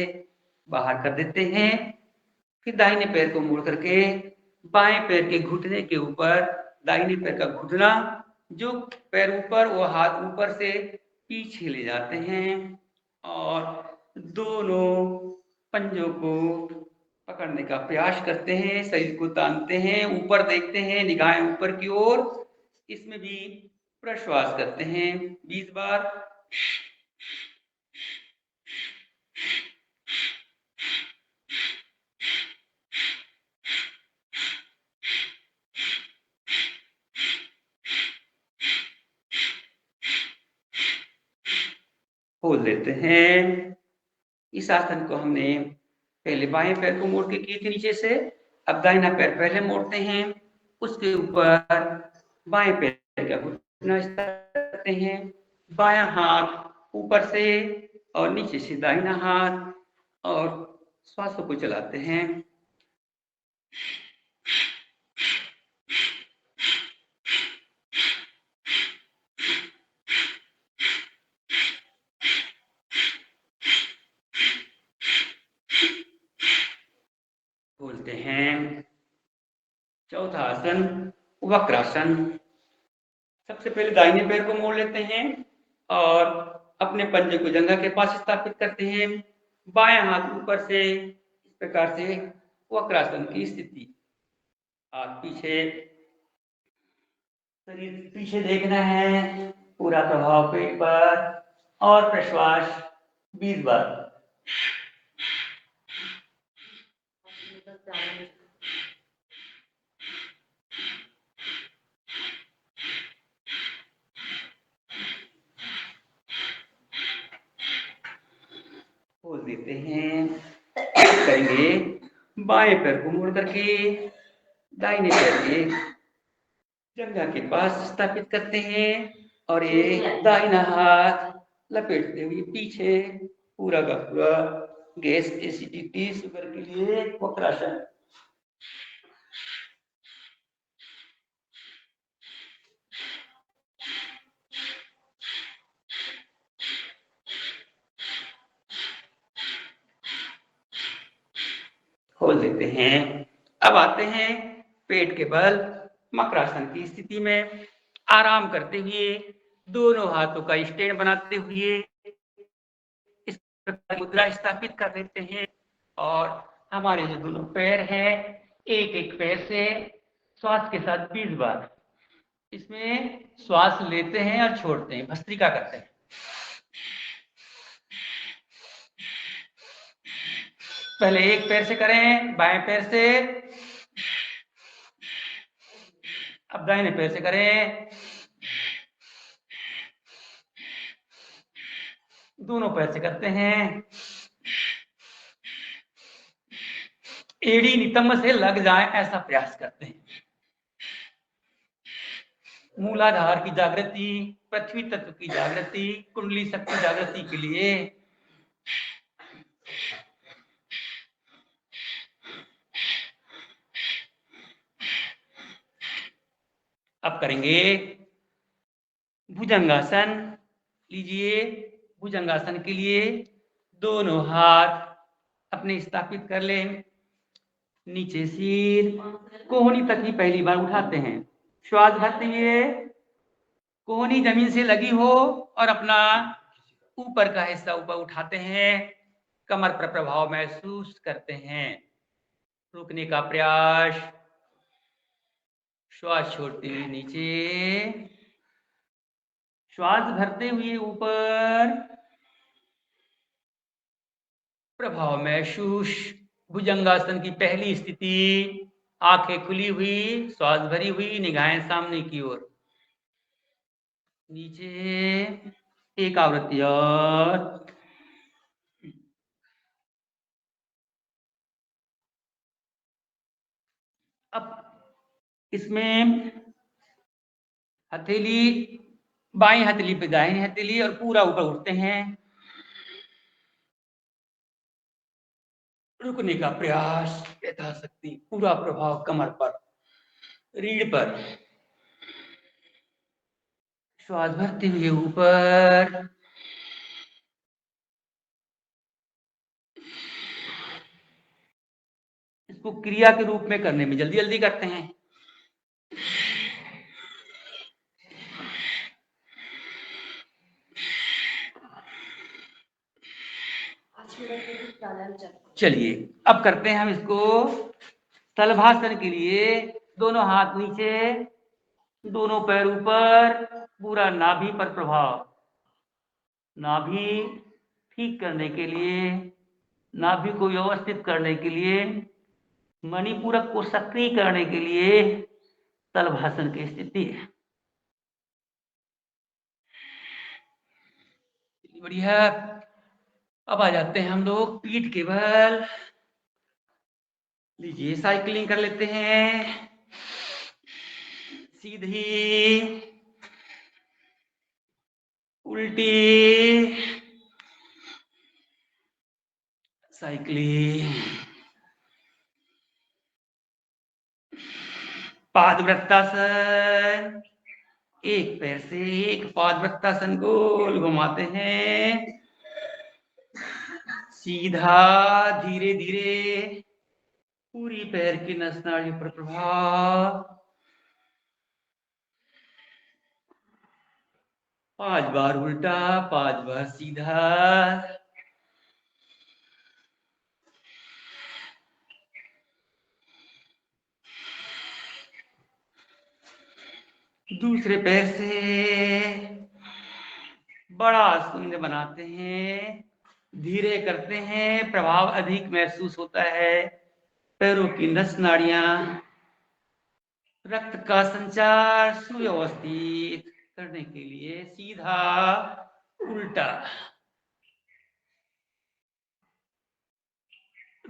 बाहर कर देते हैं, फिर दाहिने पैर को मोड़ करके बाएं पैर के घुटने के ऊपर दाहिने पैर का घुटना, जो पैर ऊपर वो हाथ ऊपर से पीछे ले जाते हैं और दोनों पंजों को पकड़ने का प्रयास करते हैं। शरीर को तानते हैं, ऊपर देखते हैं, निगाहें ऊपर की ओर। इसमें भी प्रश्वास करते हैं 20 बार। खोल देते हैं। इस आसन को हमने पहले बाएं पैर को मोड़ के किए थे नीचे से, अब दाहिना पैर पहले मोड़ते हैं, उसके ऊपर बाएं पैर का घुटना करते हैं। बायां हाथ ऊपर से और नीचे से दाहिना हाथ, और श्वासों को चलाते हैं। बोलते हैं चौथा आसन वक्रासन। सबसे पहले दाहिने पैर को मोड़ लेते हैं और अपने पंजे को जंघा के पास स्थापित करते हैं। बायां हाथ ऊपर से इस प्रकार से वक्रासन की स्थिति। हाथ पीछे, शरीर पीछे देखना है, पूरा प्रभाव पेट पर, और प्रश्वास 20 बार। खोल देते हैं। करेंगे बाएं पैर को मोड़ करके दाहिने पैर के जंघा के पास स्थापित करते हैं और ये दाहिना हाथ लपेटते हुए पीछे, पूरा का पूरा गैस, एसिडिटी, शुगर के लिए वक्रासन। खोल देते हैं। अब आते हैं पेट के बल मकरासन की स्थिति में। आराम करते हुए दोनों हाथों का स्टैंड बनाते हुए इस प्रकार मुद्रा स्थापित कर देते हैं और हमारे जो दोनों पैर हैं, एक एक पैर से श्वास के साथ 20 बार। इसमें श्वास लेते हैं और छोड़ते हैं, भस्त्रिका करते हैं। पहले एक पैर से करें, बाएं पैर से, अब दाहिने पैर से करें, दोनों पैर से करते हैं। एड़ी नितंब से लग जाए ऐसा प्रयास करते हैं। मूलाधार की जागृति, पृथ्वी तत्व की जागृति, कुंडली शक्ति जागृति के लिए अब करेंगे भुजंगासन। लीजिए, भुजंगासन के लिए दोनों हाथ अपने स्थापित कर लें, नीचे सिर, कोहनी तक ही पहली बार उठाते हैं। श्वास भरते हुए कोहनी जमीन से लगी हो और अपना ऊपर का हिस्सा ऊपर उठाते हैं, कमर पर प्रभाव महसूस करते हैं। रुकने का प्रयास, श्वास छोड़ते हुए नीचे, श्वास भरते हुए ऊपर, प्रभाव महसूस। भुजंगासन की पहली स्थिति, आंखें खुली हुई, श्वास भरी हुई, निगाहें सामने की ओर। नीचे एक आवृत्ति और। अब इसमें हथेली, बाएं हथेली पे दाहिनी हथेली और पूरा ऊपर उठते हैं। रुकने का प्रयास, यथाशक्ति पूरा प्रभाव कमर पर, रीढ़ पर। श्वास भरते हुए ऊपर, इसको क्रिया के रूप में करने में जल्दी जल्दी करते हैं। चलिए अब करते हैं हम इसको तलभासन के लिए। दोनों हाथ नीचे, दोनों पैर ऊपर, पूरा नाभि पर प्रभाव। नाभि ठीक करने के लिए, नाभि को व्यवस्थित करने के लिए, मणिपूरक को सक्रिय करने के लिए तलभासन की स्थिति है। बढ़िया। अब आ जाते हैं हम लोग पीठ के बल। लीजिए, साइकिलिंग कर लेते हैं। सीधी, उल्टी, साइकिलिंग। पादवृत्तासन, एक पैर से एक पादवृत्तासन गोल घुमाते हैं। सीधा, धीरे धीरे, पूरी पैर की नस नाड़ी पर प्रभाव। 5 बार उल्टा, 5 बार सीधा। दूसरे पैर से बड़ा शून्य बनाते हैं, धीरे करते हैं, प्रभाव अधिक महसूस होता है। पैरों की नस नाड़ियां, रक्त का संचार सुव्यवस्थित करने के लिए सीधा, उल्टा।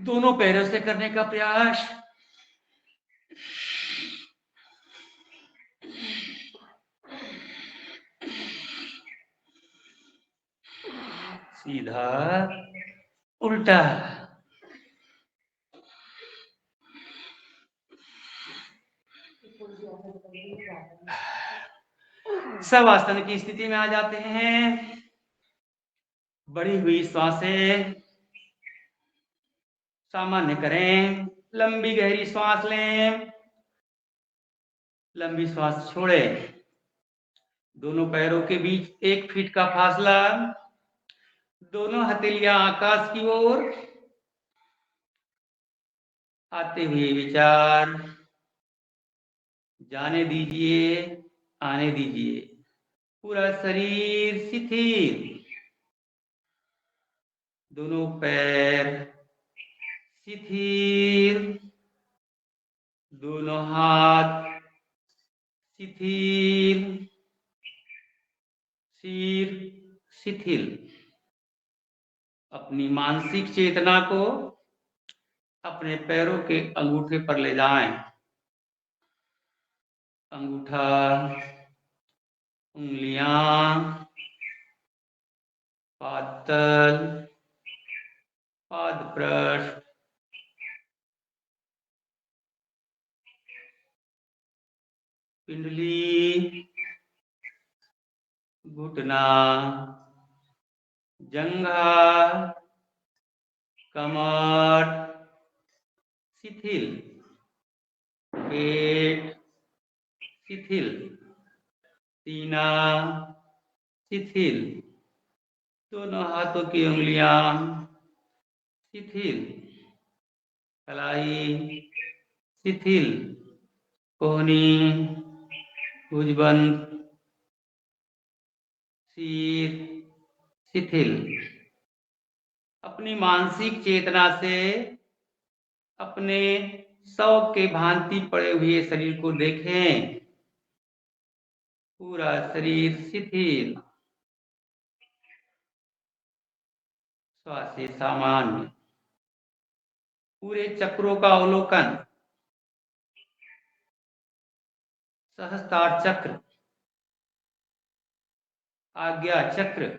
दोनों पैरों से करने का प्रयास। सीधा, उल्टा। शवासन की स्थिति में आ जाते हैं। बढ़ी हुई सांसें सामान्य करें, लंबी गहरी सांस लें, लंबी सांस छोड़ें। दोनों पैरों के बीच 1 फीट का फासला, दोनों हथेलियां आकाश की ओर। आते हुए विचार जाने दीजिए, आने दीजिए। पूरा शरीर शिथिल, दोनों पैर शिथिल, दोनों हाथ शिथिल, सिर शिथिल। अपनी मानसिक चेतना को अपने पैरों के अंगूठे पर ले जाएं। अंगूठा, उंगलियां, पादतल, पाद पृष्ठ, पिंडली, घुटना, जंघा, कमर शिथिल, पेट शिथिल, सीना शिथिल, दोनों हाथों की उंगलियां शिथिल, कलाई शिथिल, कोहनी, भुजबंद, सिर शिथिल। अपनी मानसिक चेतना से अपने शव के भांति पड़े हुए शरीर को देखें। पूरा शरीर शिथिल, श्वास सामान्य, पूरे चक्रों का अवलोकन। सहस्त्रार चक्र, आज्ञा चक्र,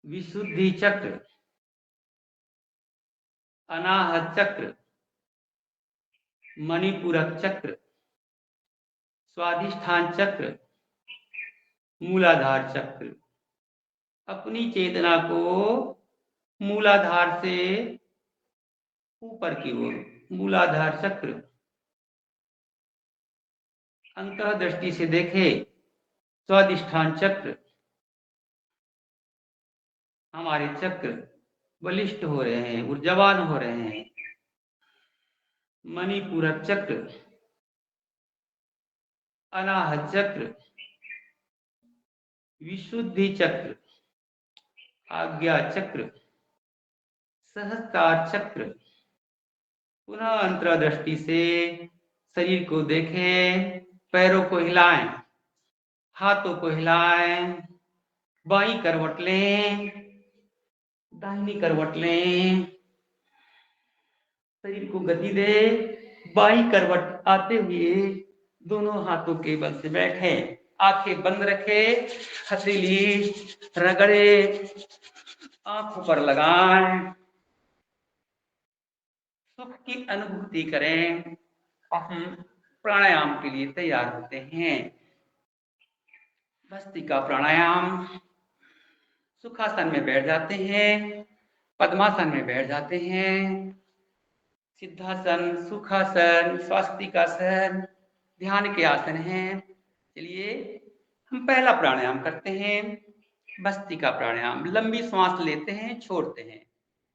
विशुद्धि चक्र, अनाहत चक्र, मणिपूरक चक्र, स्वाधिष्ठान चक्र, मूलाधार चक्र। अपनी चेतना को मूलाधार से ऊपर की ओर, मूलाधार चक्र, अंतः दृष्टि से देखे। स्वाधिष्ठान चक्र, हमारे चक्र बलिष्ठ हो रहे हैं, ऊर्जावान हो रहे हैं। मणिपूरक चक्र, अनाहत चक्र, विशुद्धि चक्र, आज्ञा चक्र, सहस्त्रार चक्र। पुनः अंतर्दृष्टि से शरीर को देखें, पैरों को हिलाएं, हाथों को हिलाएं, बाईं करवट लें, दाहिनी करवट लें, शरीर को गति दे। बाईं करवट आते हुए दोनों हाथों के बल से बैठे, आंखें बंद रखे, हथेली रगड़े, आंखों पर लगाएं, सुख की अनुभूति करें। हम प्राणायाम के लिए तैयार होते हैं। भस्त्रिका प्राणायाम। सुखासन में बैठ जाते हैं, पद्मासन में बैठ जाते हैं, सिद्धासन, सुखासन, स्वास्तिकासन ध्यान के आसन हैं। चलिए हम पहला प्राणायाम करते हैं, भस्त्रिका प्राणायाम। लंबी सांस लेते हैं, छोड़ते हैं,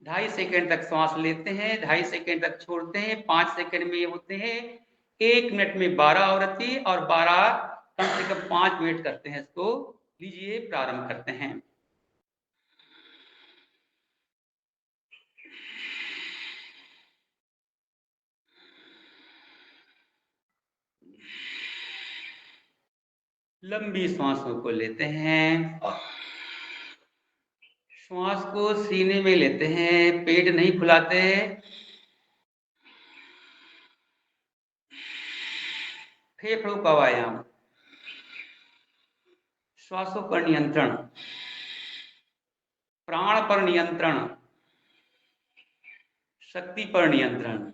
2.5 सेकंड तक सांस लेते हैं, 2.5 सेकंड तक छोड़ते हैं, 5 सेकंड में होते हैं। 1 मिनट में 12 आवृत्ति और 12 कम से कम 5 मिनट करते हैं इसको। लीजिए प्रारंभ करते हैं। लंबी सांसों को लेते हैं, श्वास को सीने में लेते हैं, पेट नहीं फुलाते। फेफड़ों का व्यायाम, श्वासों पर नियंत्रण, प्राण पर नियंत्रण, शक्ति पर नियंत्रण।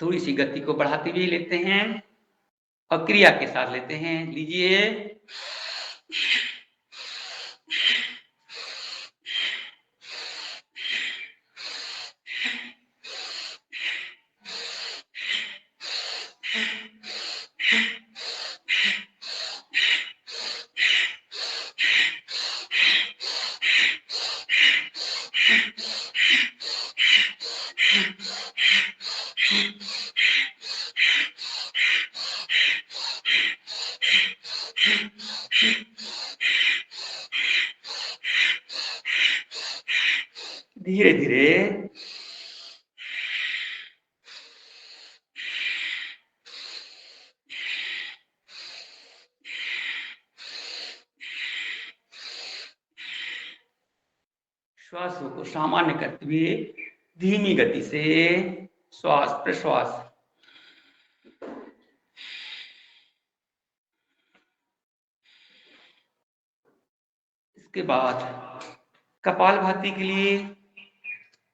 थोड़ी सी गति को बढ़ाते हुए लेते हैं और क्रिया के साथ लेते हैं। लीजिए, धीरे धीरे श्वासों को सामान्य करते हुए धीमी गति से श्वास प्रश्वास। इसके बाद कपालभाति के लिए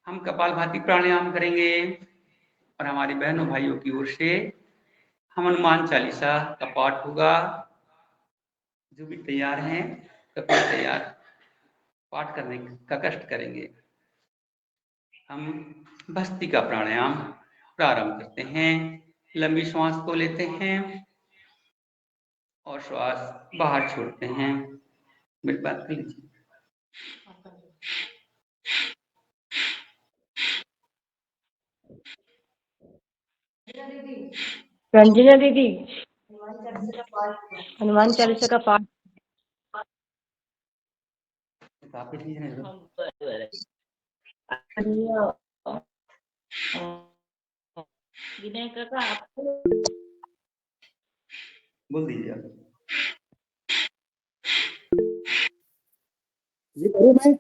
हम कपालभाति प्राणायाम करेंगे और हमारी बहनों भाइयों की ओर से हम हनुमान चालीसा का पाठ होगा। जो भी तैयार हैं कृपया तैयार पाठ करने का कष्ट करेंगे। हम भस्त्रिका प्राणायाम प्रारंभ करते हैं। लंबी श्वास को लेते हैं और श्वास बाहर छोड़ते हैं। मेरी बात कर लीजिए। रंजना दीदी हनुमान चालीसा का पाठ। आप लिख लीजिए ना। विनय काका आपको बोल दीजिए आप। जी करूँ मैं?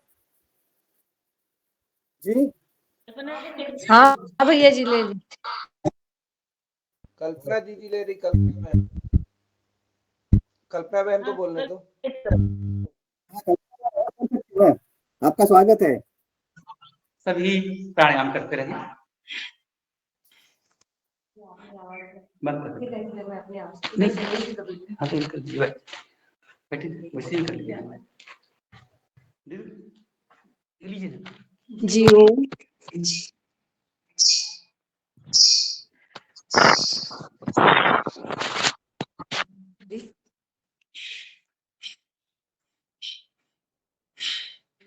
जी हाँ भैया जी ले ली। कल्पना दीदी ले रही। कल्पना बहन को बोलने दो। आपका स्वागत है। सभी प्राणायाम करते रहें। बंद कर दीजिए। नहीं हाँ तो कर दीजिए। बैठिए वैसे ही कर लिया लीजिए ना। जी ओम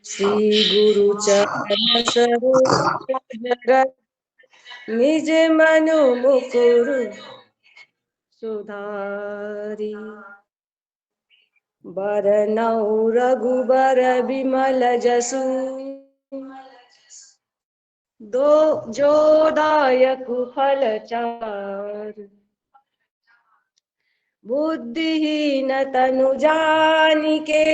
श्री गुरु चरण सरोज रज निज मनु मुकुर सुधारी बरनउँ रघुबर बिमल जसु दो जो दायकु फल चारु बुद्धिहीन तनु जानिके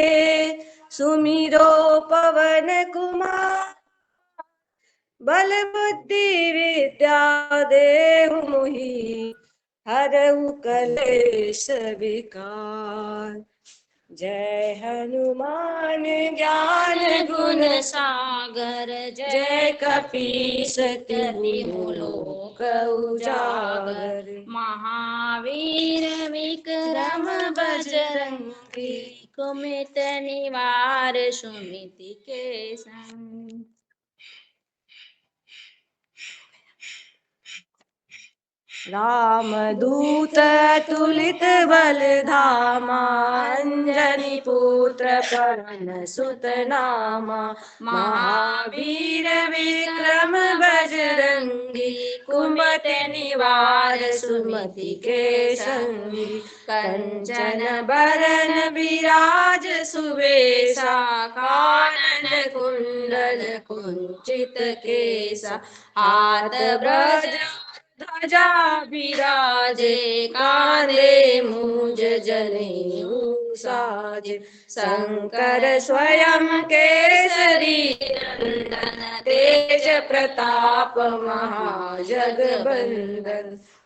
सुमिरो पवन कुमार बल बुद्धि विद्या देहु मोहि हरहु कलेश विकार। जय हनुमान ज्ञान गुण सागर जय कपीस तिहु लोक उजागर महावीर विक्रम बजरंगी कुमित निवार सुमिति के संग। राम दूत अतुलित बल धामा अंजनी पुत्र पवन सुत नामा महावीर विक्रम बजरंगी कुमति निवार सुमति के संगी। कंचन बरन विराज सुबेसा कानन कुंडल कुंचित केसा हाथ ब्रज ध्वजा विराजे कांधे मूंज जनेऊ साजे शंकर स्वयं केसरी नंदन तेज प्रताप महाजगबंदन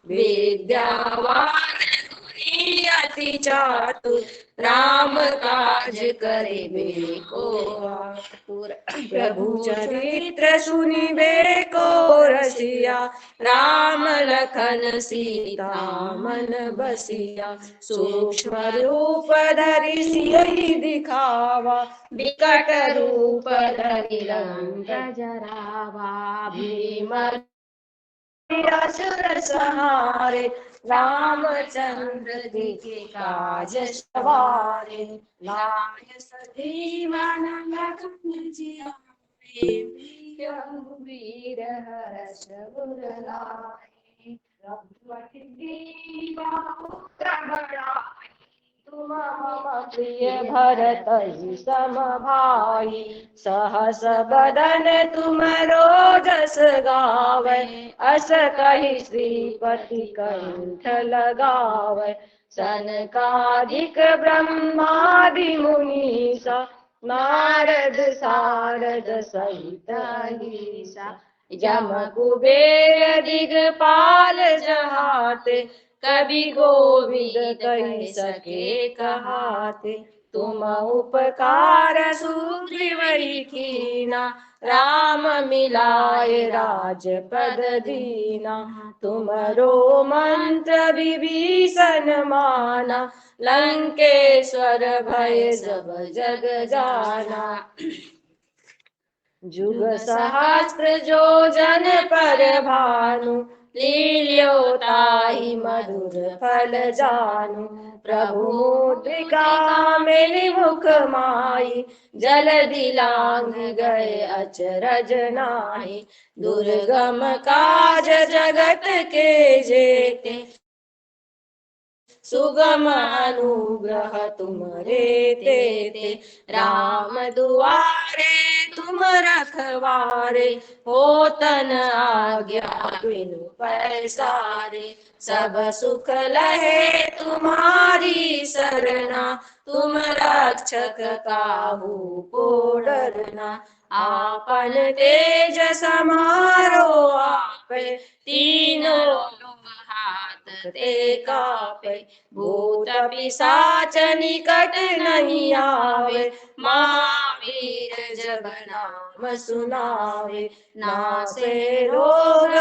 विद्यावान गुणी अति चातुर राम काज करे बेको आतुर प्रभु चरित्र सुनिबे को रसिया राम लखन सीता मन बसिया सूक्ष्म रूप धरि सियहि दिखावा विकट रूप धरि लंक जरावा भीम असुर संहारे रामचंद्र जी के काज सवारे लाय सजीवन लखन जियाए वीर हर्ष उर लाए रघुपति दीवा बड़ाई तुम मम प्रिय भरत ही सम भाई, सहस बदन तुम रोजस गावे, अस कहि श्रीपति कंठ लगावे। सनकादिक ब्रह्मादि मुनीसा, नारद सारद सहित अहीसा, यम कुबेर दिगपाल जहाते, कवि गोविंद कहि सके कहाते। तुम उपकार सुग्रीव कीना, राम मिलाए राजपद दीना। तुमरो मंत्र विभीषण माना, लंकेश्वर भय सब जग जाना। जुग सहस्त्र जो जन पर भानु, लील्यो ताहि मधुर फल जानु। प्रभु मुद्रिका मेलि मुख माहि, जलधि लांघ गए अचरज नाहि। दुर्गम काज जगत के जेते, सुगम अनुग्रह तुम्हारे तेते। राम दुआरे तुम रखवारे, होतन आज्ञा बिनु पैसारे। सब सुख लहे तुम्हारी सरना, तुम रक्षक काहू को डरना। आपन तेज समारो आपे, तीनों लोग हाथ ते कापे। भूत पिशाच निकट नहीं आवे, महावीर जब नाम सुनावे। नासे रोग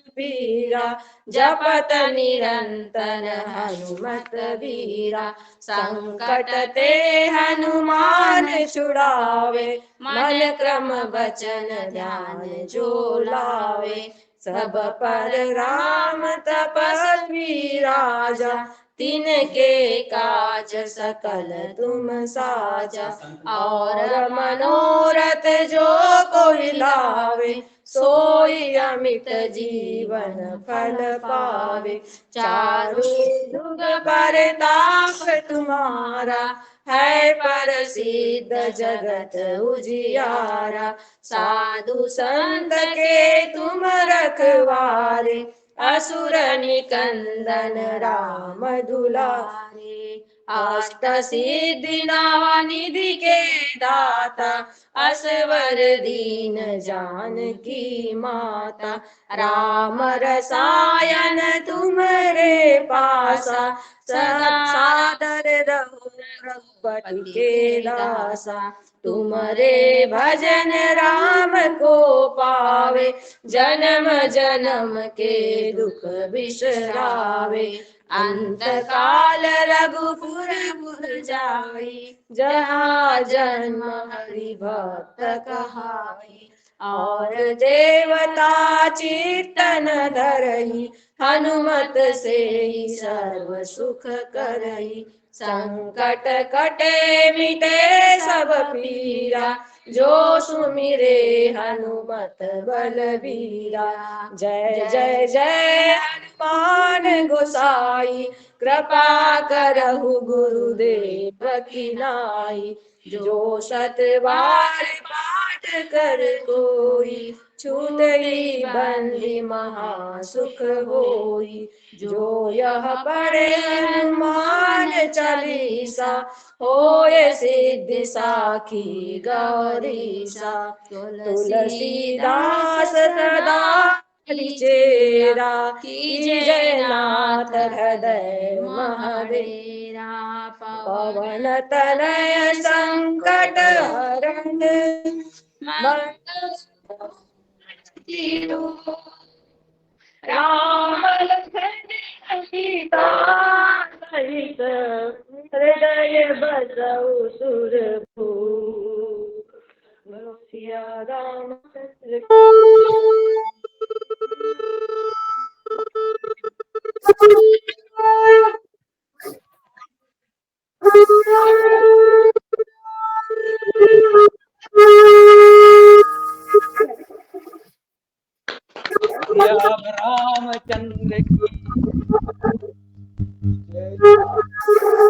पीरा, जपत निरंतर हनुमत बीरा। संकट ते हनुमान छुड़ावे, मन क्रम वचन ध्यान जो लावे। सब पर राम तपस्वी राजा, तिनके काज सकल तुम साजा। और मनोरथ जो कोई लावे, सोई अमित जीवन फल पावे। चारु युग परताप तुम्हारा, है प्रसिद्ध जगत उजियारा। साधु संत के तुम रखवारे, असुर निकंदन राम दुलारे। अष्ट सिद्धि नवनिधि के दाता, असवर दीन जानकी माता। राम रसायन तुम्हारे पासा, सादर रहो रघुपति के दासा। तुम्हारे भजन राम को पावे, जन्म जन्म के दुख बिसरावे। अंत काल रघुपुर पुर जाई, जहाँ जन्म हरि भक्त कहाई। और देवता चित्तन धरई, हनुमत से ही सर्व सुख करई। संकट कटे मिटे सब पीरा, जो सुमिरे हनुमत बलबीरा। जय जय जय हनुमान गोसाई, कृपा करहु गुरुदेव की नाई। जो सत बार पाठ कर कोई, छूटई बंदी महा सुख होई। जो यह पढ़े हनुमान चालीसा, होए सिद्धि साखी गौरीसा। तुलसीदास सदा चेरा, कीजय नाथ हृदय महडेरा। पवन तनय संकट हरण, राम लखन सीता सहित, हृदय बसउ सुरभूप। बोलो सिया रामचंद्र रामचंद्र की जय।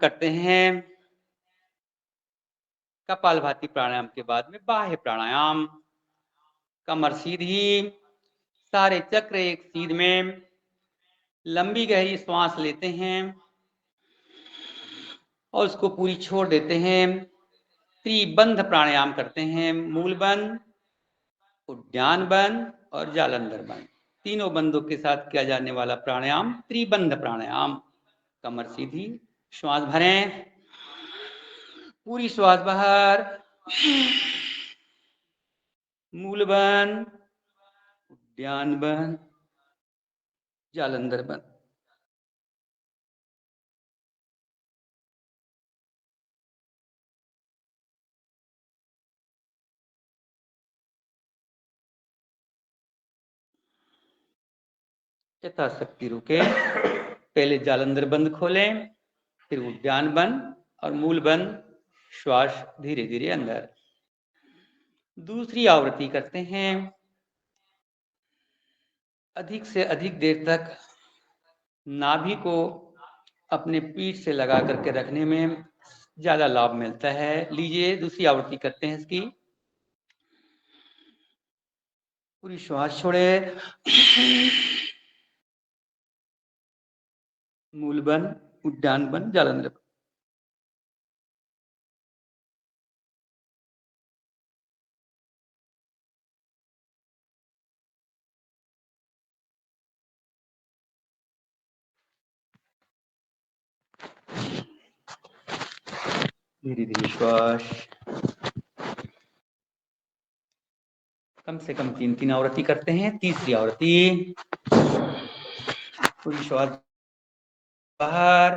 करते हैं कपालभाति प्राणायाम के बाद में बाह्य प्राणायाम। कमर सीधी, सारे चक्र एक सीध में, लंबी गहरी श्वास लेते हैं और उसको पूरी छोड़ देते हैं। त्रिबंध प्राणायाम करते हैं, मूल बंध, उद्यान बंध और जालंधर बंध। तीनों बंधों के साथ किया जाने वाला प्राणायाम त्रिबंध प्राणायाम। कमर सीधी, श्वास भरें, पूरी श्वास बाहर, मूल बंध, उद्यान बंध, जालंधर बंध। यथाशक्ति रुके। पहले जालंधर बंद खोलें, फिर उद्यान बंद और मूल बंद। श्वास धीरे धीरे अंदर। दूसरी आवृत्ति करते हैं। अधिक से अधिक देर तक नाभि को अपने पीठ से लगा करके रखने में ज्यादा लाभ मिलता है। लीजिए दूसरी आवृत्ति करते हैं इसकी। पूरी श्वास छोड़े, मूल बंद, उद्यान बंद, जालंधर बंद। धीरे धीरे श्वास। कम से कम 3-3 आवृत्ति करते हैं। तीसरी आवृत्ति, पूरी श्वास बाहर,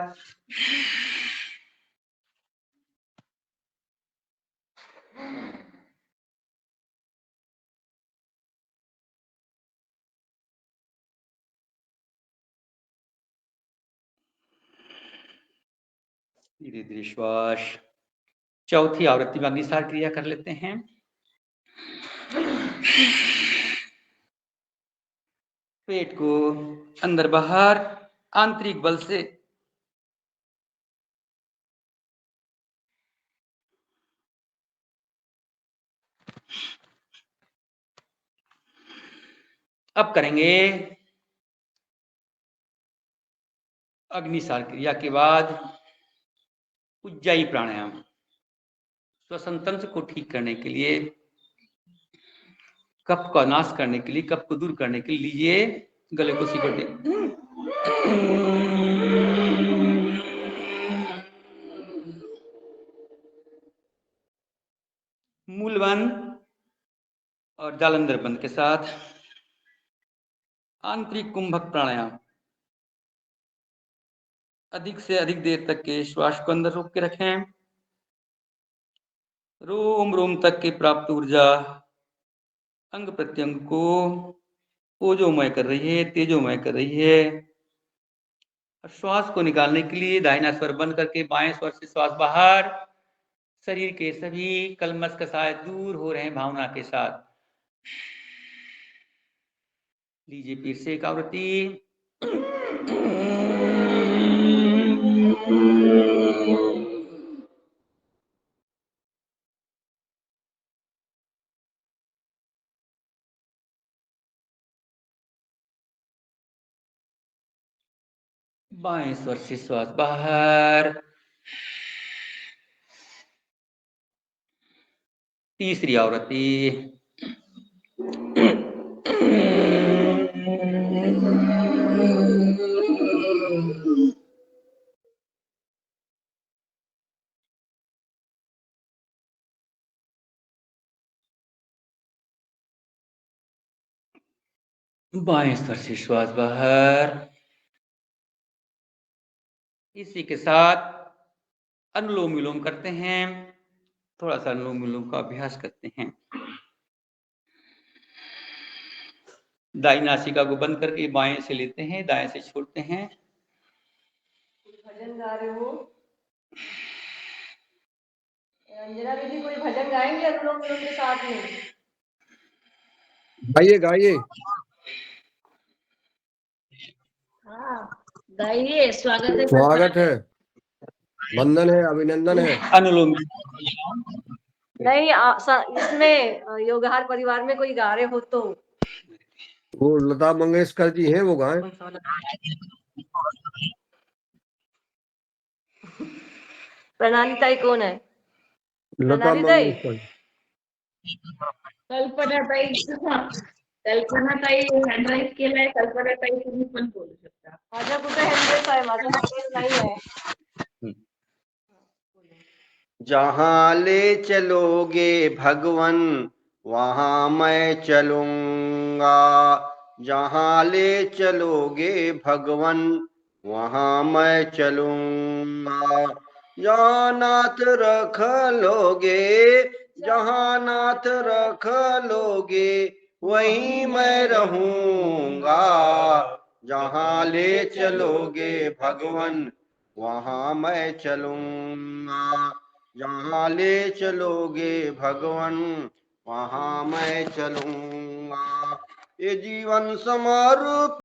धीरे धीरे श्वास। चौथी आवृत्ति में अग्निसार क्रिया कर लेते हैं। पेट को अंदर बाहर आंतरिक बल से अब करेंगे अग्निसार क्रिया के बाद उज्जाई प्राणायाम। श्वसन तंत्र को ठीक करने के लिए, कफ का नाश करने के लिए, कफ को दूर करने के लिए लीजिए गले को सिकोड़े। मूल बंद और जालंधर बंद के साथ आंतरिक कुंभक प्राणायाम। अधिक से अधिक देर तक के श्वास को अंदर रोक के रखें। रोम रोम तक की प्राप्त ऊर्जा अंग प्रत्यंग को ओजोमय कर रही है, तेजोमय कर रही है। श्वास को निकालने के लिए दाहिना स्वर बंद करके बाएं स्वर से श्वास बाहर। शरीर के सभी कलमश कसाय दूर हो रहे हैं भावना के साथ। लीजिए फिर से एक आवृत्ति। बाएं स्वर से श्वास बाहर। तीसरी आवृत्ति। बाएं स्वर से श्वास बाहर। इसी के साथ अनुलोम विलोम करते हैं। थोड़ा सा अनुलोम विलोम का अभ्यास करते हैं। दाई नासिका को बंद करके बाएं से लेते हैं, दाएं से छोड़ते हैं। भजन गा रहे हो? अंजना दीदी कोई भजन गाएंगे अनुलोम विलोम के साथ में? गाइए गाइए। हाँ गाइए, स्वागत है। स्वागत है। वंदन है, अभिनंदन है। अनुलोम नहीं इसमें योगहार परिवार में कोई गा रहे हो तो वो लता मंगेशकर जी हैं, वो गाएं। प्रणाली ताई कौन है? लता प्रणाली ताई मंगेशकर। कल्पनाताई हँड राईज केलाय. कल्पनाताई तुम्ही पण बोलू शकता. माझा कुठे हँडरेस आहे? माझा हँडरेस नाही आहे. जहाँ ले चलोगे भगवन वहाँ मैं चलूंगा, जहाँ ले चलोगे भगवन वहाँ मैं चलूंगा, जहाँ नाथ रख लोगे, जहाँ नाथ रख लोगे वहीं मैं रहूंगा, जहाँ ले चलोगे भगवन वहाँ मैं चलूंगा, जहाँ ले चलोगे भगवन वहाँ मैं चलूंगा। ये जीवन समर्पित